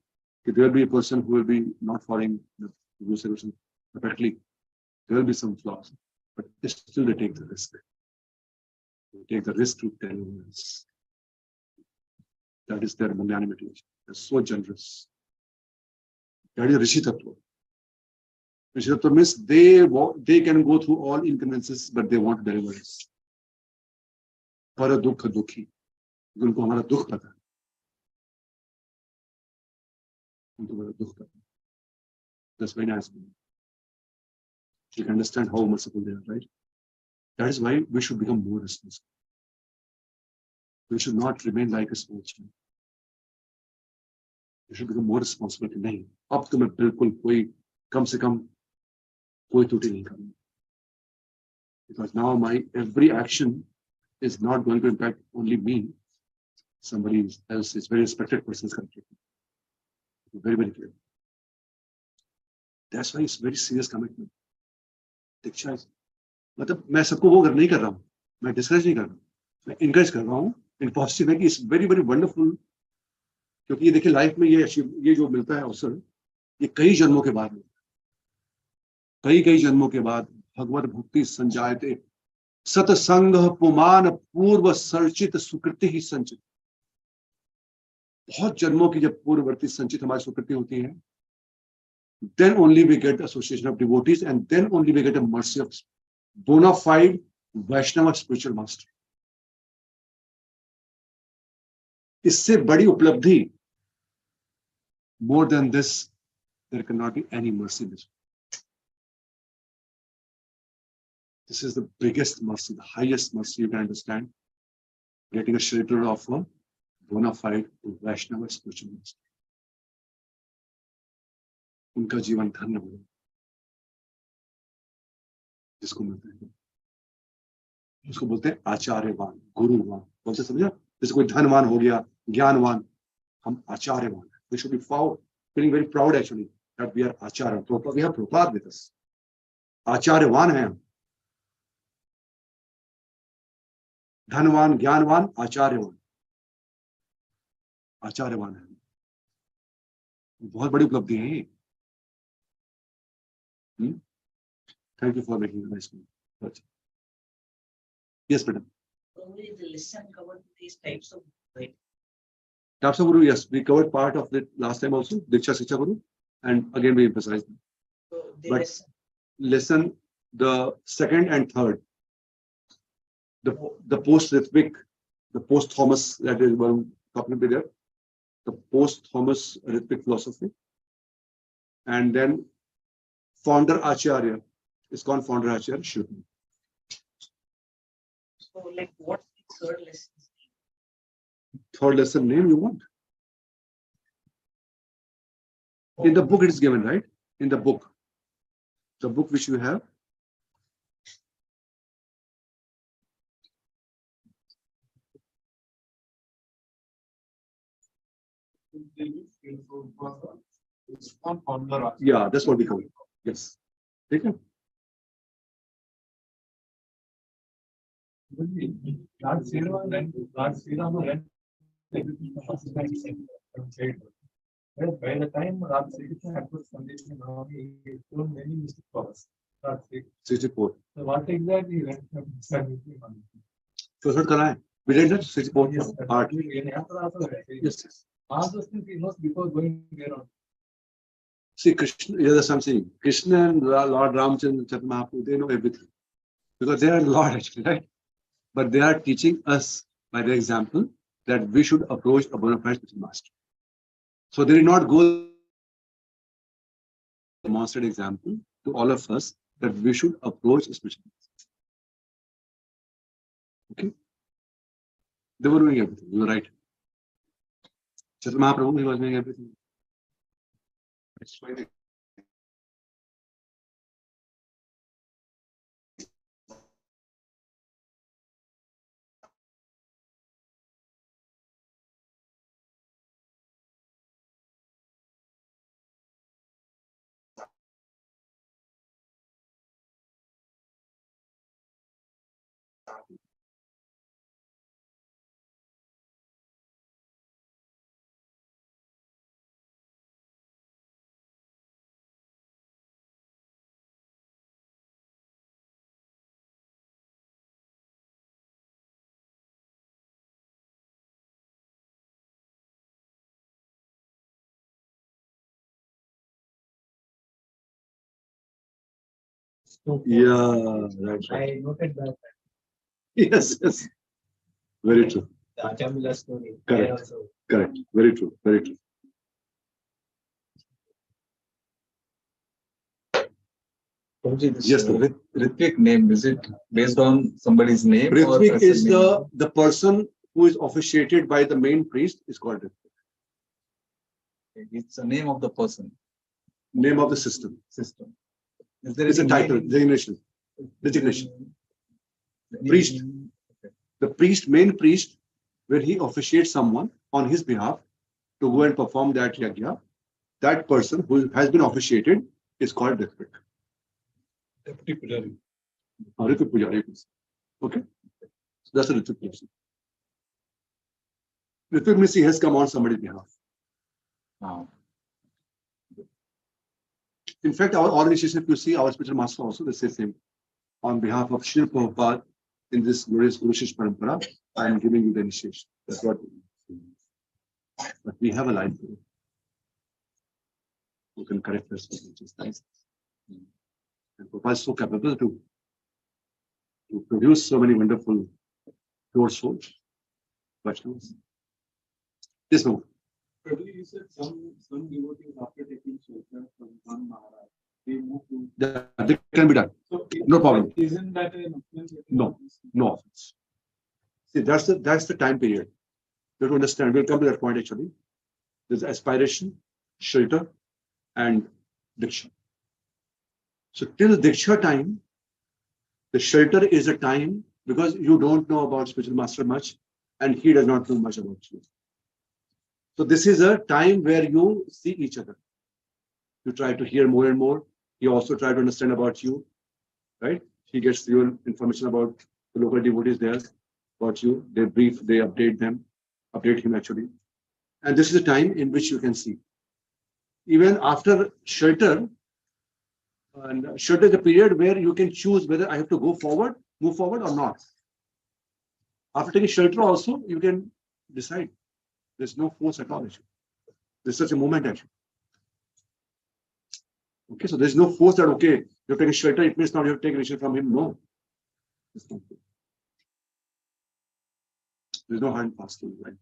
there will be a person who will be not following the rules and regulations perfectly. There will be some flaws, but still they take the risk. They take the risk to tell us. That is their magnanimity. They're so generous. That is Rishi Tattva. Rishi Tattva means they can go through all inconveniences, but they want to deliver us. Para dukha dukhi. उनको हमारा दुख पता है. उनको बड़ा दुख पता है. That's very nice. You can understand how merciful they are, right? That is why we should become more responsible. We should not remain like a small child. We should become more responsible. कि नहीं, अब तो मैं बिल्कुल कोई कम से कम कोई त्रुटि नहीं करूँगा. Because now my every action is not going to impact only me. Somebody else is very respected person is connected. Very, very clear. That's why it's very serious commitment. दीक्षा मतलब मैं सबको वो नहीं कर रहा हूँ, मैं डिस्करेज नहीं कर रहा हूँ, मैं इनकरेज कर रहा हूँ इन पॉजिटिव है कि इट्स वेरी वेरी वंडरफुल. क्योंकि ये देखिए लाइफ में ये जो मिलता है अवसर, ये कई जन्मों के बाद मिलता है. कई जन्मों के बाद भगवत भक्ति संजायते सतसंग पुमान पूर्व सर्चित सुकृति ही संचित. बहुत जन्मों की जब पूर्ववर्ती संचित हमारी सुकृति होती है, then only we get the association of devotees, and then only we get a mercy of bona fide Vaishnava spiritual master. इससे बड़ी उपलब्धि, more than this, there cannot be any mercy in this. This is the biggest mercy, the highest mercy you can understand. Getting a shelter of a bona fide Vaishnava spiritual master. उनका जीवन धन्य हो जिसको मिलता है, उसको बोलते हैं आचार्यवान, गुरुवान. बोलते समझा? जैसे कोई धनवान हो गया, ज्ञानवान, हम आचार्यवान. We should be feeling very proud actually that we are acharya. We have Prabhupada with us. आचार्यवान है हम. धनवान, ज्ञानवान, आचार्यवान. आचार्यवान है. बहुत बड़ी उपलब्धि है. Thank you for making a nice point. Yes, madam.
Only the lesson covered these types of, right?
Types of Guru, yes, we covered part of it last time also, Diksha Shiksha Guru, and again we emphasized.
So the
But lesson, the second and third, the post-Ritvik, the post-Thomas, that is one talking about there, the post-Thomas Ritvik philosophy, and then founder Acharya, Iskcon founder Acharya, should.
so like what's the third lesson?
Third lesson name you want? In the book it is given, right? In the book which you have,
Iskcon founder.
Yeah, that's what we call it. Yes. Okay.
Lord Srirama ran everything from assistant from childhood. But by the time Lord Srirama had put foundation on, he told many mistakes for us. Lord Srirama.
64.
So what exactly went from serving on?
So what can I? We did that 64
Yes,
art.
and after also,
Yes.
all those things he knows before going there on.
See, Krishna, yeah, that's what I'm saying. Krishna and Lord Ramchandra, Chaitanya Mahaprabhu, they know everything. Because they are Lord actually, right? But they are teaching us by their example that we should approach a bona fide spiritual master. So they did not go demonstrate example to all of us that we should approach a spiritual master. Okay? They were doing everything. You were right. Chaitanya Mahaprabhu, he was doing everything. That's why they Yeah, right.
I noted that
Yes, yes. Very true.
the Ajamila story.
Correct.
Also,
Correct. Very true. Very true.
Prabhuji, this
Yes, sir.
Ritvik name, is it based on somebody's name? or
Ritvik
person
is
name?
the person who is officiated by the main priest is called Ritvik.
It's the name of the person.
Name of the system.
System. Is there
It's a
any
title,
meaning?
designation. Designation.
Any
Priest.
meaning?
The priest, main priest, when he officiates someone on his behalf to go and perform that yajna, that person who has been officiated is called Ritvik.
Deputy Pujari.
Ritvik Pujari. Okay? So that's a Ritvik person. Ritvik means he has come on somebody's behalf.
Ah.
In fact, our initiation, if you see our spiritual master also, they say same. On behalf of Srila Prabhupada in this glorious Guru Shish Parampara, I am giving you the initiation. That's what we do. But we have a line for it. Who can correct us, which is nice. And Prabhupada is so capable to produce so many wonderful pure souls. Vaishnavas. Yes, no.
Prabhuji, you said some devotees after taking shelter from one Maharaj, they move to.
That can be done.
So
No problem.
Isn't that an offense?
No. No offense. See, that's the time period. You have to understand. We'll come to that point actually. There's aspiration, shelter, and diksha. So till diksha time, the shelter is a time because you don't know about spiritual master much, and he does not know much about you. So this is a time where you see each other. You try to hear more and more. He also try to understand about you, right? He gets your information about the local devotees there, about you. They brief, they update him actually. And this is a time in which you can see. Even after shelter, and shelter is a period where you can choose whether I have to go forward, move forward or not. After taking shelter also, you can decide. There's no force at all. There's such a moment actually. Okay, so there's no force that, okay, you're taking shelter, it means now you have to take initiative from him. No. There's no hard and fast rule, right?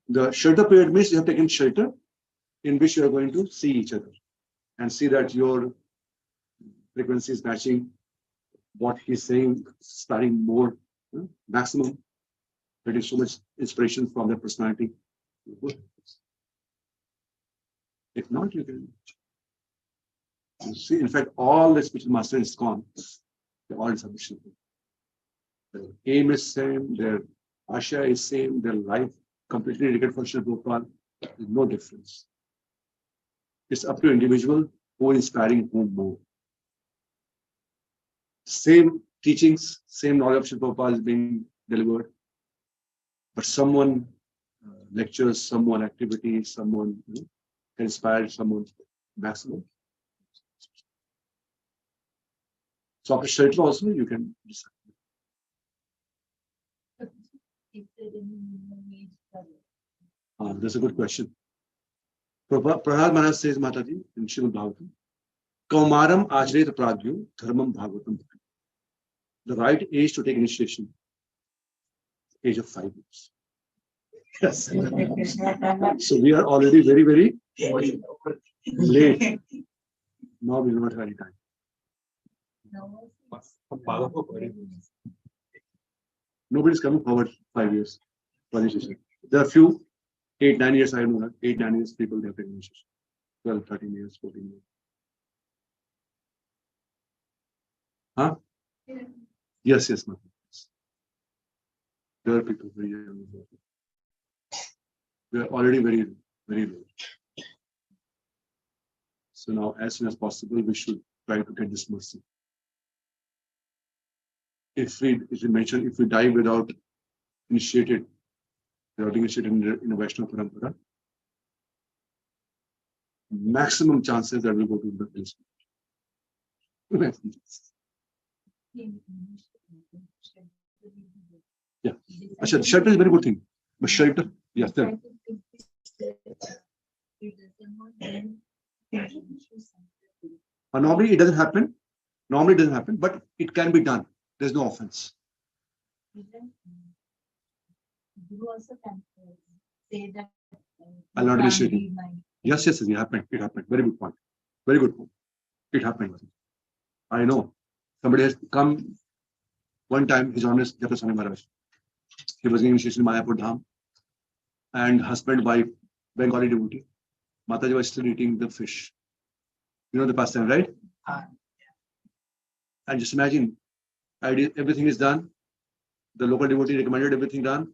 The shelter period means you have taken shelter in which you are going to see each other and see that your frequency is matching what he's saying, starting more maximum. There is so much inspiration from their personality. If not, you can see. In fact, all the spiritual master is gone. They're all insufficient. Their aim is same. Their asha is same. Their life completely dedicated for Srila Prabhupada. There's no difference. It's up to individual who is inspiring whom more. Same teachings, same knowledge of Prabhupada is being delivered, but someone lectures, someone activity, someone inspired, someone maximum. So after Shelter also you can decide. That's a good question. Prahlad Maharaj says, Mataji, in Srimad Bhagavatam, Kaumaram Ajret Pradyu Dharmam Bhagavatam. The right age to take initiation, age of 5 years. Yes. So we are already very, very late. Now we do not have any time. Nobody is coming forward 5 years for initiation. There are few 8, 9 years, I don't know, 8, 9 years people they have taken initiation. 12, 13 years, 14 years. Huh? Yes, yes, ma'am. There are people very young. We are already very, very low. So now, as soon as possible, we should try to get this mercy. If we mention, if we die without initiated in a Vaishnava Parampara, maximum chances that we go to the place. Yeah. Actually, shelter is a very good thing. But shelter, yes, there. Normally it doesn't happen. Normally it doesn't happen, but it can be done. There's no offense. I'll not initiate it. Yes, yes, it happened. It happened. Very good point. Very good point. It happened. I know. Somebody has come one time, His Honor Japa Swami Maharaj. He was in initiation in Mayapur Dham. And husband, wife, Bengali devotee. Mataji was still eating the fish. You know the pastime, right? And just imagine, everything is done. The local devotee recommended everything done.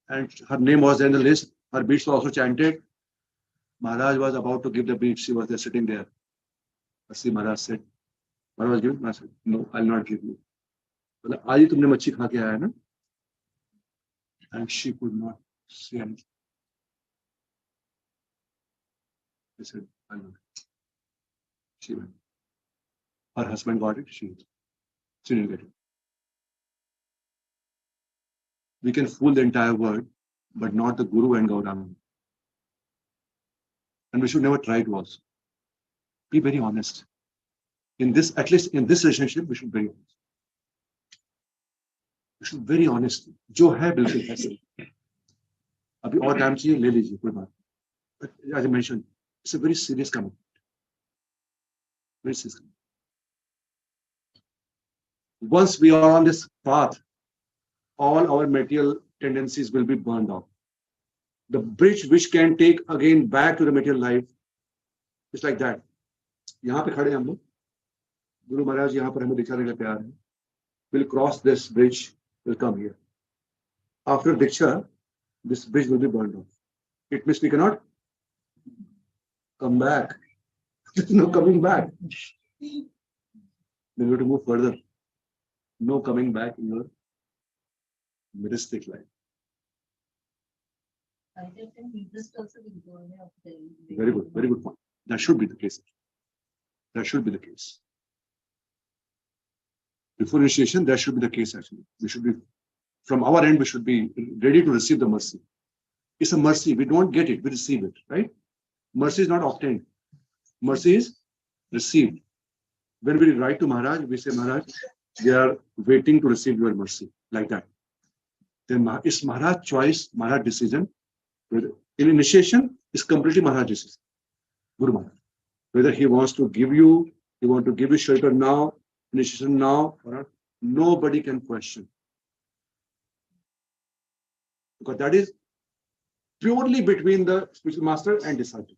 And her name was there in the list. Her beads were also chanted. Maharaj was about to give the beads. She was there sitting there. See, Maharaj said, Maharaj was giving? I said, no, I'll not give you. But Aaj tumne machi kha ke aaya na? And she could not say anything. I said, I'll not. She went. Her husband got it. She didn't get it. We can fool the entire world, but not the Guru and Gauranga. And we should never try to also. Be very honest. In this, at least in this relationship, we should be very honest. We should be very honest. जो है बिल्कुल है सही. अभी और time चाहिए ले लीजिए कोई बात. But as I mentioned, it's a very serious commitment. Very serious commitment. Once we are on this path, all our material tendencies will be burned out. The bridge which can take again back to the material life is like that. यहाँ पे खड़े हम लोग. Guru Maharaj यहाँ पर हमें दिखाने के लिए तैयार हैं. We'll cross this bridge. Will come here. After Diksha, this bridge will be burned off. It means we cannot come back. There's no coming back. Then we have to move further. No coming back in your mystic life. Very good, very good point. That should be the case. That should be the case. Before initiation, that should be the case actually. We should be, from our end, we should be ready to receive the mercy. It's a mercy. We don't get it, we receive it, right? Mercy is not obtained. Mercy is received. When we write to Maharaj, we say, Maharaj, we are waiting to receive your mercy, like that. Then it's Maharaj choice, Maharaj decision. In initiation, it's completely Maharaj decision. Guru Maharaj. Whether he wants to give you, he wants to give you shelter now, initiation now, or not, nobody can question. Because that is purely between the spiritual master and disciple.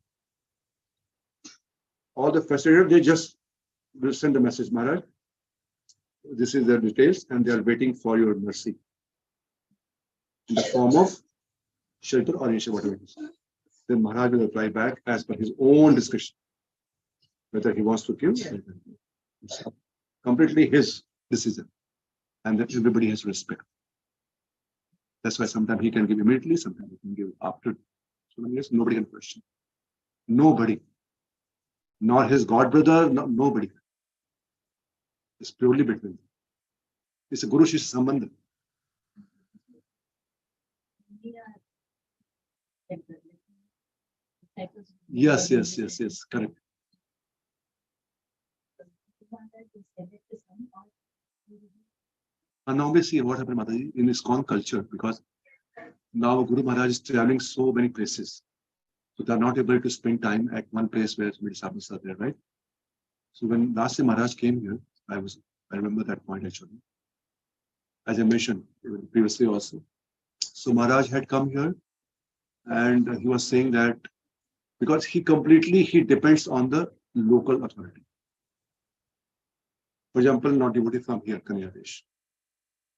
All the facilitators, they just will send the message, Maharaj. This is their details, and they are waiting for your mercy in the form of shelter or initiation, whatever it is. then Maharaj will reply back as per his own discretion. Whether he wants to give, it's completely his decision. And that everybody has respect. That's why sometimes he can give immediately, sometimes he can give after so many years, nobody can question. Nobody. Nor his god brother, nobody. It's purely between them. It's a Guru Shishya Sambandha. Yes, correct. And now we see what happened, Mataji, in Iskcon culture, because now Guru Maharaj is traveling so many places. So they are not able to spend time at one place where many disciples are there, right? So when last time Maharaj came here, I remember that point actually. As I mentioned previously also. So Maharaj had come here and he was saying that because he depends on the local authority. For example, not devotee from here, Kanyadesh.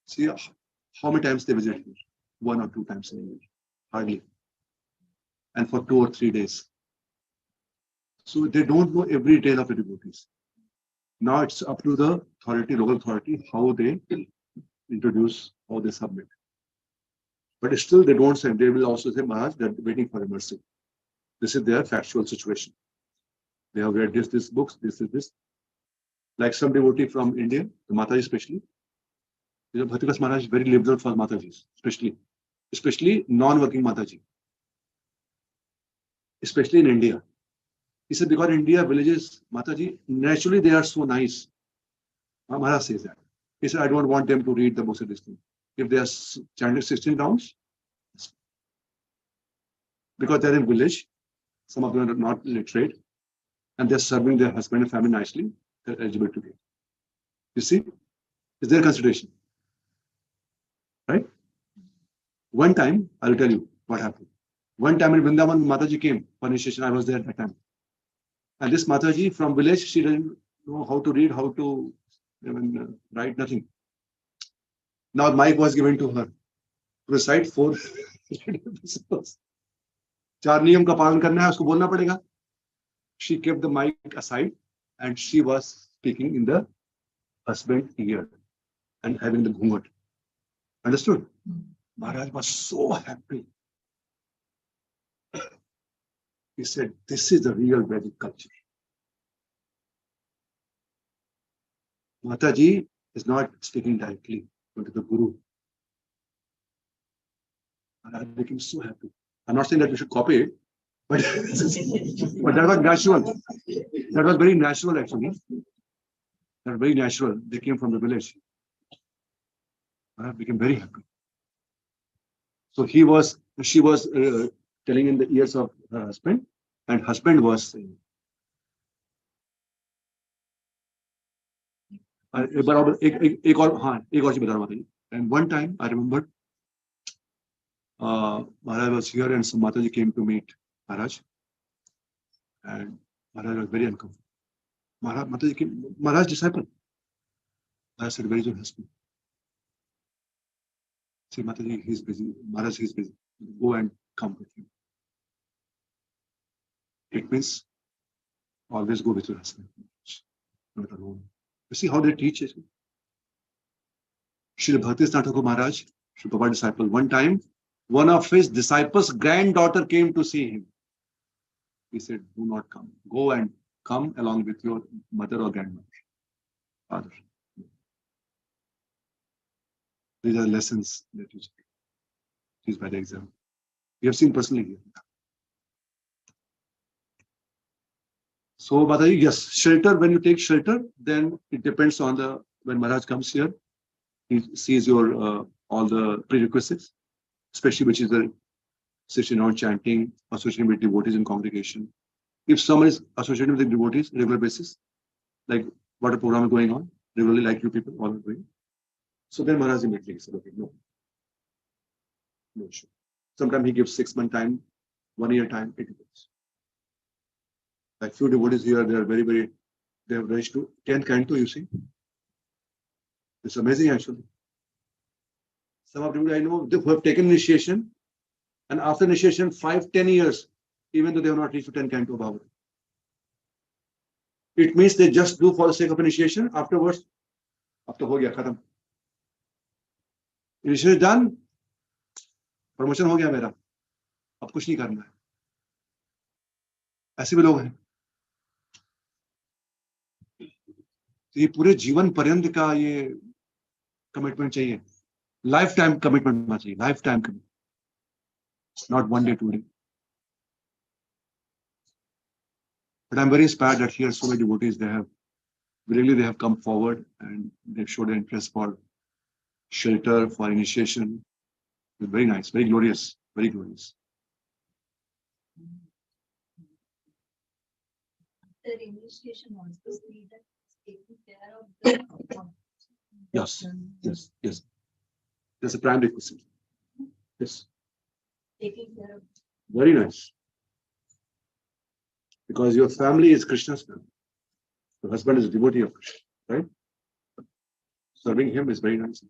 See how many times they visit here? 1 or 2 times in a year, hardly. And for 2 or 3 days. So they don't know every detail of the devotees. Now it's up to the authority, local authority, how they introduce, how they submit. But still they don't say, they will also say, Maharaj, they're waiting for a mercy. This is their factual situation. They have read this books, this is this. Like some devotee from India, the Mataji especially. Bhaktidas Maharaj is very liberal for Matajis, especially non-working Mataji. Especially in India. He said, because India villages, Mataji, naturally they are so nice. Maharaj says that. He said, I don't want them to read the books of this thing. If they are chanting 16 rounds, because they're in village, some of them are not literate, and they're serving their husband and family nicely, they're eligible to give. You see, it's their consideration. Right? One time, I'll tell you what happened. One time in Vrindavan, Mataji came for initiation. I was there at that time. And this Mataji from village, she didn't know how to read, how to even write, nothing. Now mic was given to her to recite 4 principles. 4 नियम का पालन करना है, उसको बोलना पड़ेगा. She kept the mic aside and she was speaking in the husband's ear and having the ghungat. Understood? Maharaj was so happy. He said, this is the real Vedic culture. Mataji is not speaking directly to the Guru. Maharaj became so happy. I'm not saying that we should copy it, but, but that was natural. That was very natural actually. That was very natural. They came from the village. Maharaj became very happy. So she was telling in the ears of her husband, and husband was saying. And one time I remember Maharaj was here and some Mataji came to meet Maharaj, and Maharaj was very uncomfortable. Mataji came, Maharaj disciple. I said, where is your husband? Say, Mataji, he's busy. Maharaj, he's busy. Go and come with him. It means always go with your husband, not alone. You see how they teach it? Shri Bhaktivedanta Thakur Maharaj, Shri Prabhupada disciple, one time, one of his disciples' granddaughter came to see him. He said, do not come. Go and come along with your mother or grandmother, father. These are lessons that you teach by the example. We have seen personally here. So, Mataji, yes, shelter, when you take shelter, then it depends on when Maharaj comes here, he sees your all the prerequisites, especially which is the sitting around chanting, associating with devotees in congregation. If someone is associating with the devotees on a regular basis, like what a program is going on, regularly like you people all are doing. So then Maharaj immediately said, okay, no issue. Sometimes he gives 6-month time, 1 year time, it depends. Like few devotees here, they are very, they have reached to 10 canto, you see. It's amazing actually. Some of them I know who have taken initiation, and after initiation, 5-10 years, even though they have not reached to 10 canto above. It means they just do for the sake of initiation. Afterwards, after ho gaya, khatam. Initiation is done. Promotion ho gaya mera. अब कुछ नहीं करना है. ऐसे भी लोग हैं. तो ये पूरे जीवन पर्यंत का ये कमिटमेंट चाहिए. लाइफ टाइम कमिटमेंट होना चाहिए. Life time commitment. Not 1 day, 2 day. But I'm very inspired that here so many devotees, they have come forward and they've showed an interest for shelter, for initiation. It's very nice, very glorious, very glorious.
The initiation also see that taking care of the.
Yes, yes, yes. That's a prime requisite. Yes,
Taking care of.
very nice. Because your family is Krishna's family. The husband is a devotee of Krishna, right? Serving him is very nice.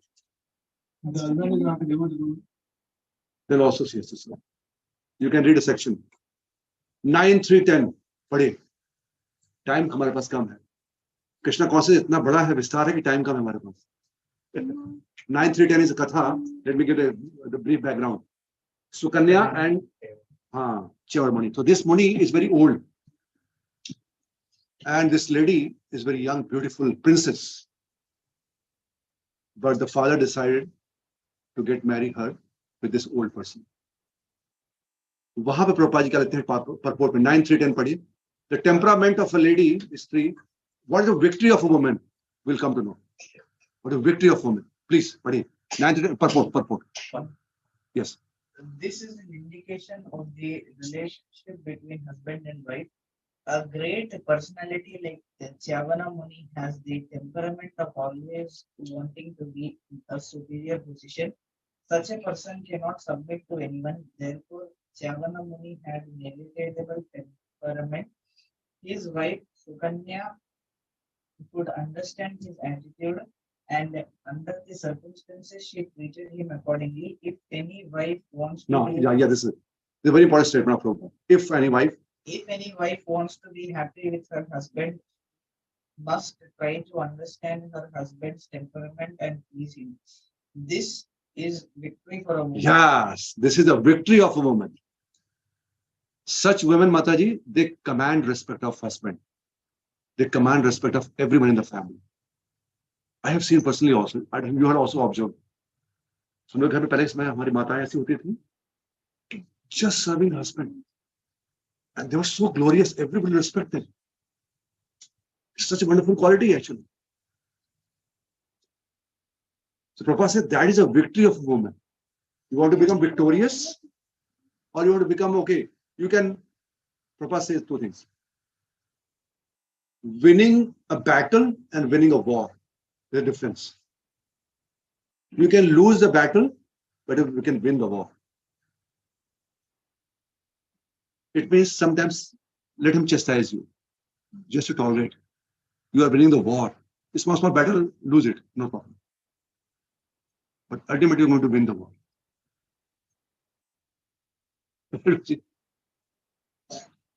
The husband is not a devotee.
Then also see this. You can read a section. 9, 3, 10. पढ़िए. Time हमारे पास कम है. Krishna concept इतना बड़ा है, विस्तार है कि time कम है हमारे पास. 9, 3, 10 is a katha. Let me give the brief background. Sukanya and Chaudhary. So this Muni is very old. And this lady is very young, beautiful princess. But the father decided to get marry her with this old person. वहां पे प्रभुपाद जी क्या लिखते हैं purport में 9, 3, 10 पढ़िए. The temperament of a lady is 3. What is the victory of a woman? We'll come to know. What is the victory of a woman? Please पढ़िए. 9, 3, 10 purport. Yes.
This is an indication of the relationship between husband and wife. A great personality like Chavana Muni has the temperament of always wanting to be in a superior position. Such a person cannot submit to anyone. Therefore, Chavana Muni had an irritable temperament. His wife Sukanya could understand his attitude, and under the circumstances, she treated him accordingly. If any wife wants to
This is a very important statement of Prabhupada. If any wife
wants to be happy with her husband, must try to understand her husband's temperament and please him. This is victory for a woman.
Yes, this is the victory of a woman. Such women, Mataji, they command respect of husband. They command respect of everyone in the family. I have seen personally also, and you had also observed. हम लोग घर में पहले समय हमारी माताएं ऐसी होती थी, just serving husband, and they were so glorious. Everybody respected. It's such a wonderful quality, actually. So Prabhupada said that is a victory of a woman. You want to become victorious, or you want to become okay? You can. Prabhupada says 2 things: winning a battle and winning a war. There's a difference. You can lose the battle, but you can win the war. It means sometimes let him chastise you, just to tolerate. You are winning the war. It's small battle, lose it, no problem. But ultimately, you're going to win the war.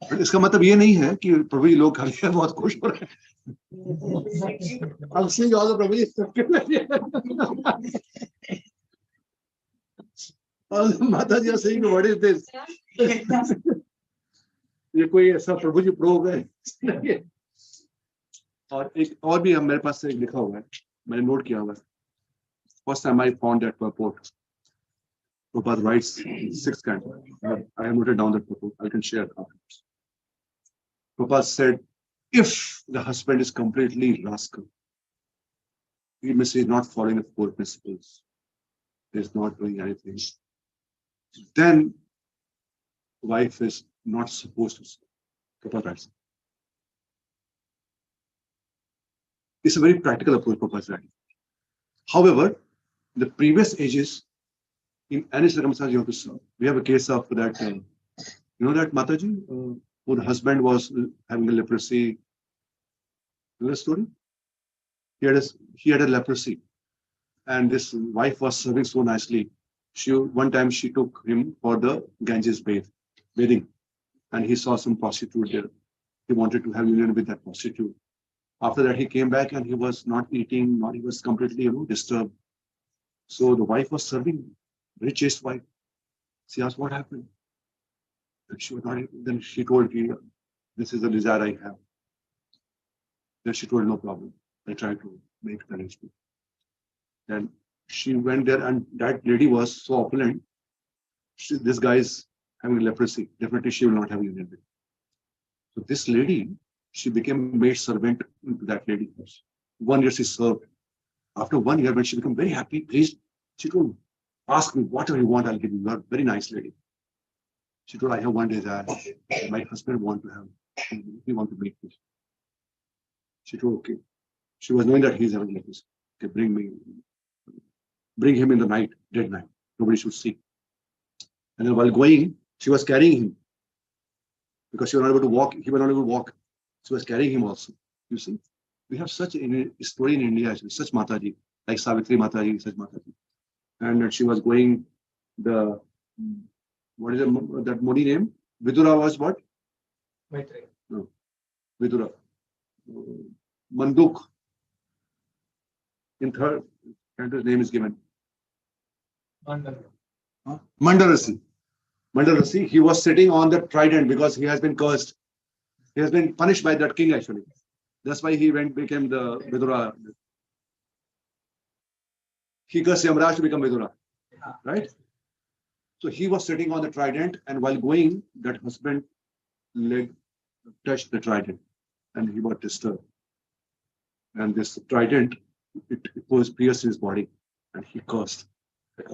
But इसका मतलब ये नहीं है कि प्रभु जी लोग खाली हैं बहुत खुश हो रहे हैं. I'm seeing all the Prabhu ji. All the माता जी are saying, what is this? ये कोई ऐसा प्रभु जी प्रो है. और एक और भी मेरे पास से लिखा हुआ है, मैंने नोट किया हुआ है. First time I found that purport. Prabhupada writes 6 kinds. I have noted down that purport. I can share it afterwards. Prabhupada said, if the husband is completely rascal, he may say not following the 4 principles, he is not doing anything, then wife is not supposed to say. Prabhupada writes. It's a very practical approach, Prabhupada writing. However, in the previous ages, in any circumstance you have to serve. We have a case of that, you know that Mataji, who the husband was having a leprosy. You know the story? He had a leprosy, and this wife was serving so nicely. One time she took him for the Ganges bathing. and he saw some prostitute there. He wanted to have union with that prostitute. After that, he came back and he was not eating, he was completely, disturbed. So the wife was serving, very chaste wife. She asked, what happened? And she was not able. Then she told me, this is the desire I have. Then she told, no problem. I tried to make the arrangement. Then she went there, and that lady was so opulent. This guy is having leprosy. Definitely she will not have union with. So this lady, she became maid servant to that lady. 1 year she served. After 1 year, when she became very happy, pleased, she told, ask me whatever you want, I'll give you. You are a very nice lady. She told, I have one desire. My husband want to have, he want to meet me. She told, okay. She was knowing that he's having leprosy. Okay, bring him in the night, dead night. Nobody should see. And then while going, she was carrying him. Because she was not able to walk, he was not able to walk. She was carrying him also. You see, we have such a story in India, actually, such Mataji, like Savitri Mataji, such Mataji. And she was going, what is that Modi name? Vidura was what?
Maitre.
No, Vidura. Manduk. In third, his name is given. Mandarasi. Mandarasi, he was sitting on the trident because he has been cursed. He has been punished by that king, actually. That's why he became the Vidura. He cursed Yamraj to become Vidura. Right? So he was sitting on the trident, and while going, that husband leg touched the trident, and he was disturbed. And this trident, it was pierced his body, and he cursed.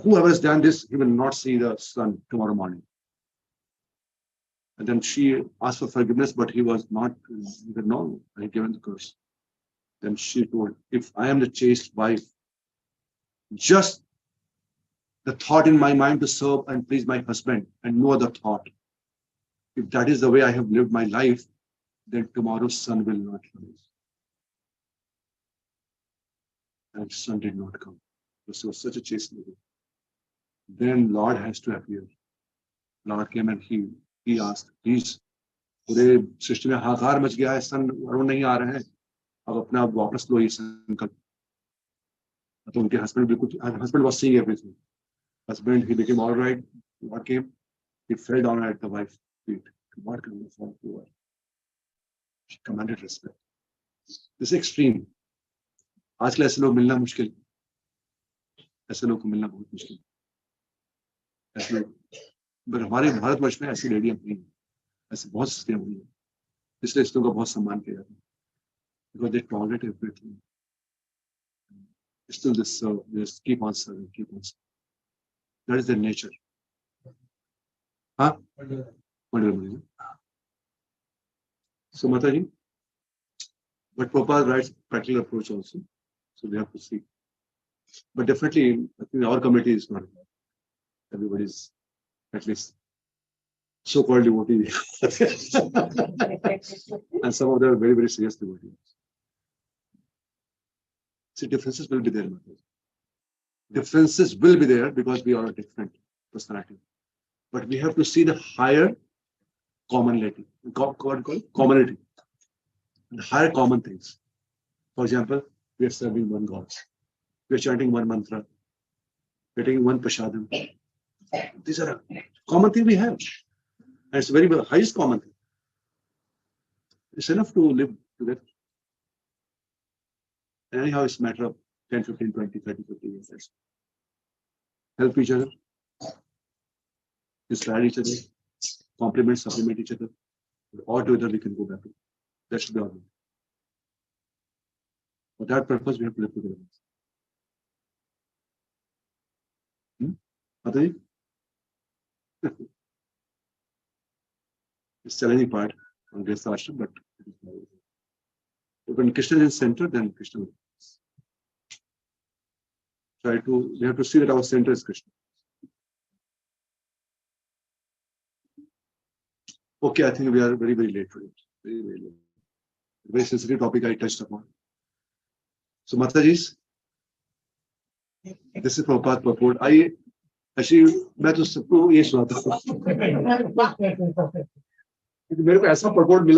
Whoever has done this, he will not see the sun tomorrow morning. And then she asked for forgiveness, but he was not, he said, no, I have given the curse. Then she told, if I am the chaste wife, just the thought in my mind to serve and please my husband, and no other thought. If that is the way I have lived my life, then tomorrow's sun will not rise. And sun did not come. This was such a chaste lady. Then Lord has to appear. Lord came and he asked, please, पूरे सृष्टि में हाहाकार much गया है, सन वरुण नहीं आ रहे हैं, अब अपना आप वापस लो ये संकल्प. तो उनके husband was seeing everything. Husband, he became all right. What came? He fell down at the wife's feet. What can we fall to her? She commanded respect. This is extreme. आजकल ऐसे लोग मिलना मुश्किल. ऐसे लोग को मिलना बहुत मुश्किल. ऐसे लोग, पर हमारे भारतवर्ष में ऐसी लेडियां नहीं हैं. ऐसे बहुत स्त्रियां हुई हैं. इसलिए स्त्रियों का बहुत सम्मान किया जाता है. Because they tolerate everything. Still this just keep on serving, keep on serving. That is their nature. Huh? So Mataji, but Prabhupada writes practical approach also. So we have to see. But definitely, I think our community is not. Everybody's at least so-called devotee. And some of them are very, very serious devotees. See, differences will be there. Differences will be there because we are a different personality. But we have to see the higher commonality, commonality, the higher common things. For example, we are serving one God. We are chanting one mantra. We are taking one prasadam. These are a common thing we have. And it's very the highest common thing. It's enough to live together. Anyhow, it's a matter of 10, 15, 20, 30, 50 years. Help each other. Inspire each other. Compliment, supplement each other. All together we can go back. That should be our goal. For that purpose, we have to live together. Mataji? It's challenging part on this ashram, but when Krishna is in center, then Krishna will. We have to see that our center is Krishna. Okay, I think we are very, very late for it. Very, very late. Very sensitive topic I touched upon. So, Mataji's, this is Prabhupada purport. Actually, मैं तो सबको ये सुनाता हूँ. मेरे को ऐसा purport मिला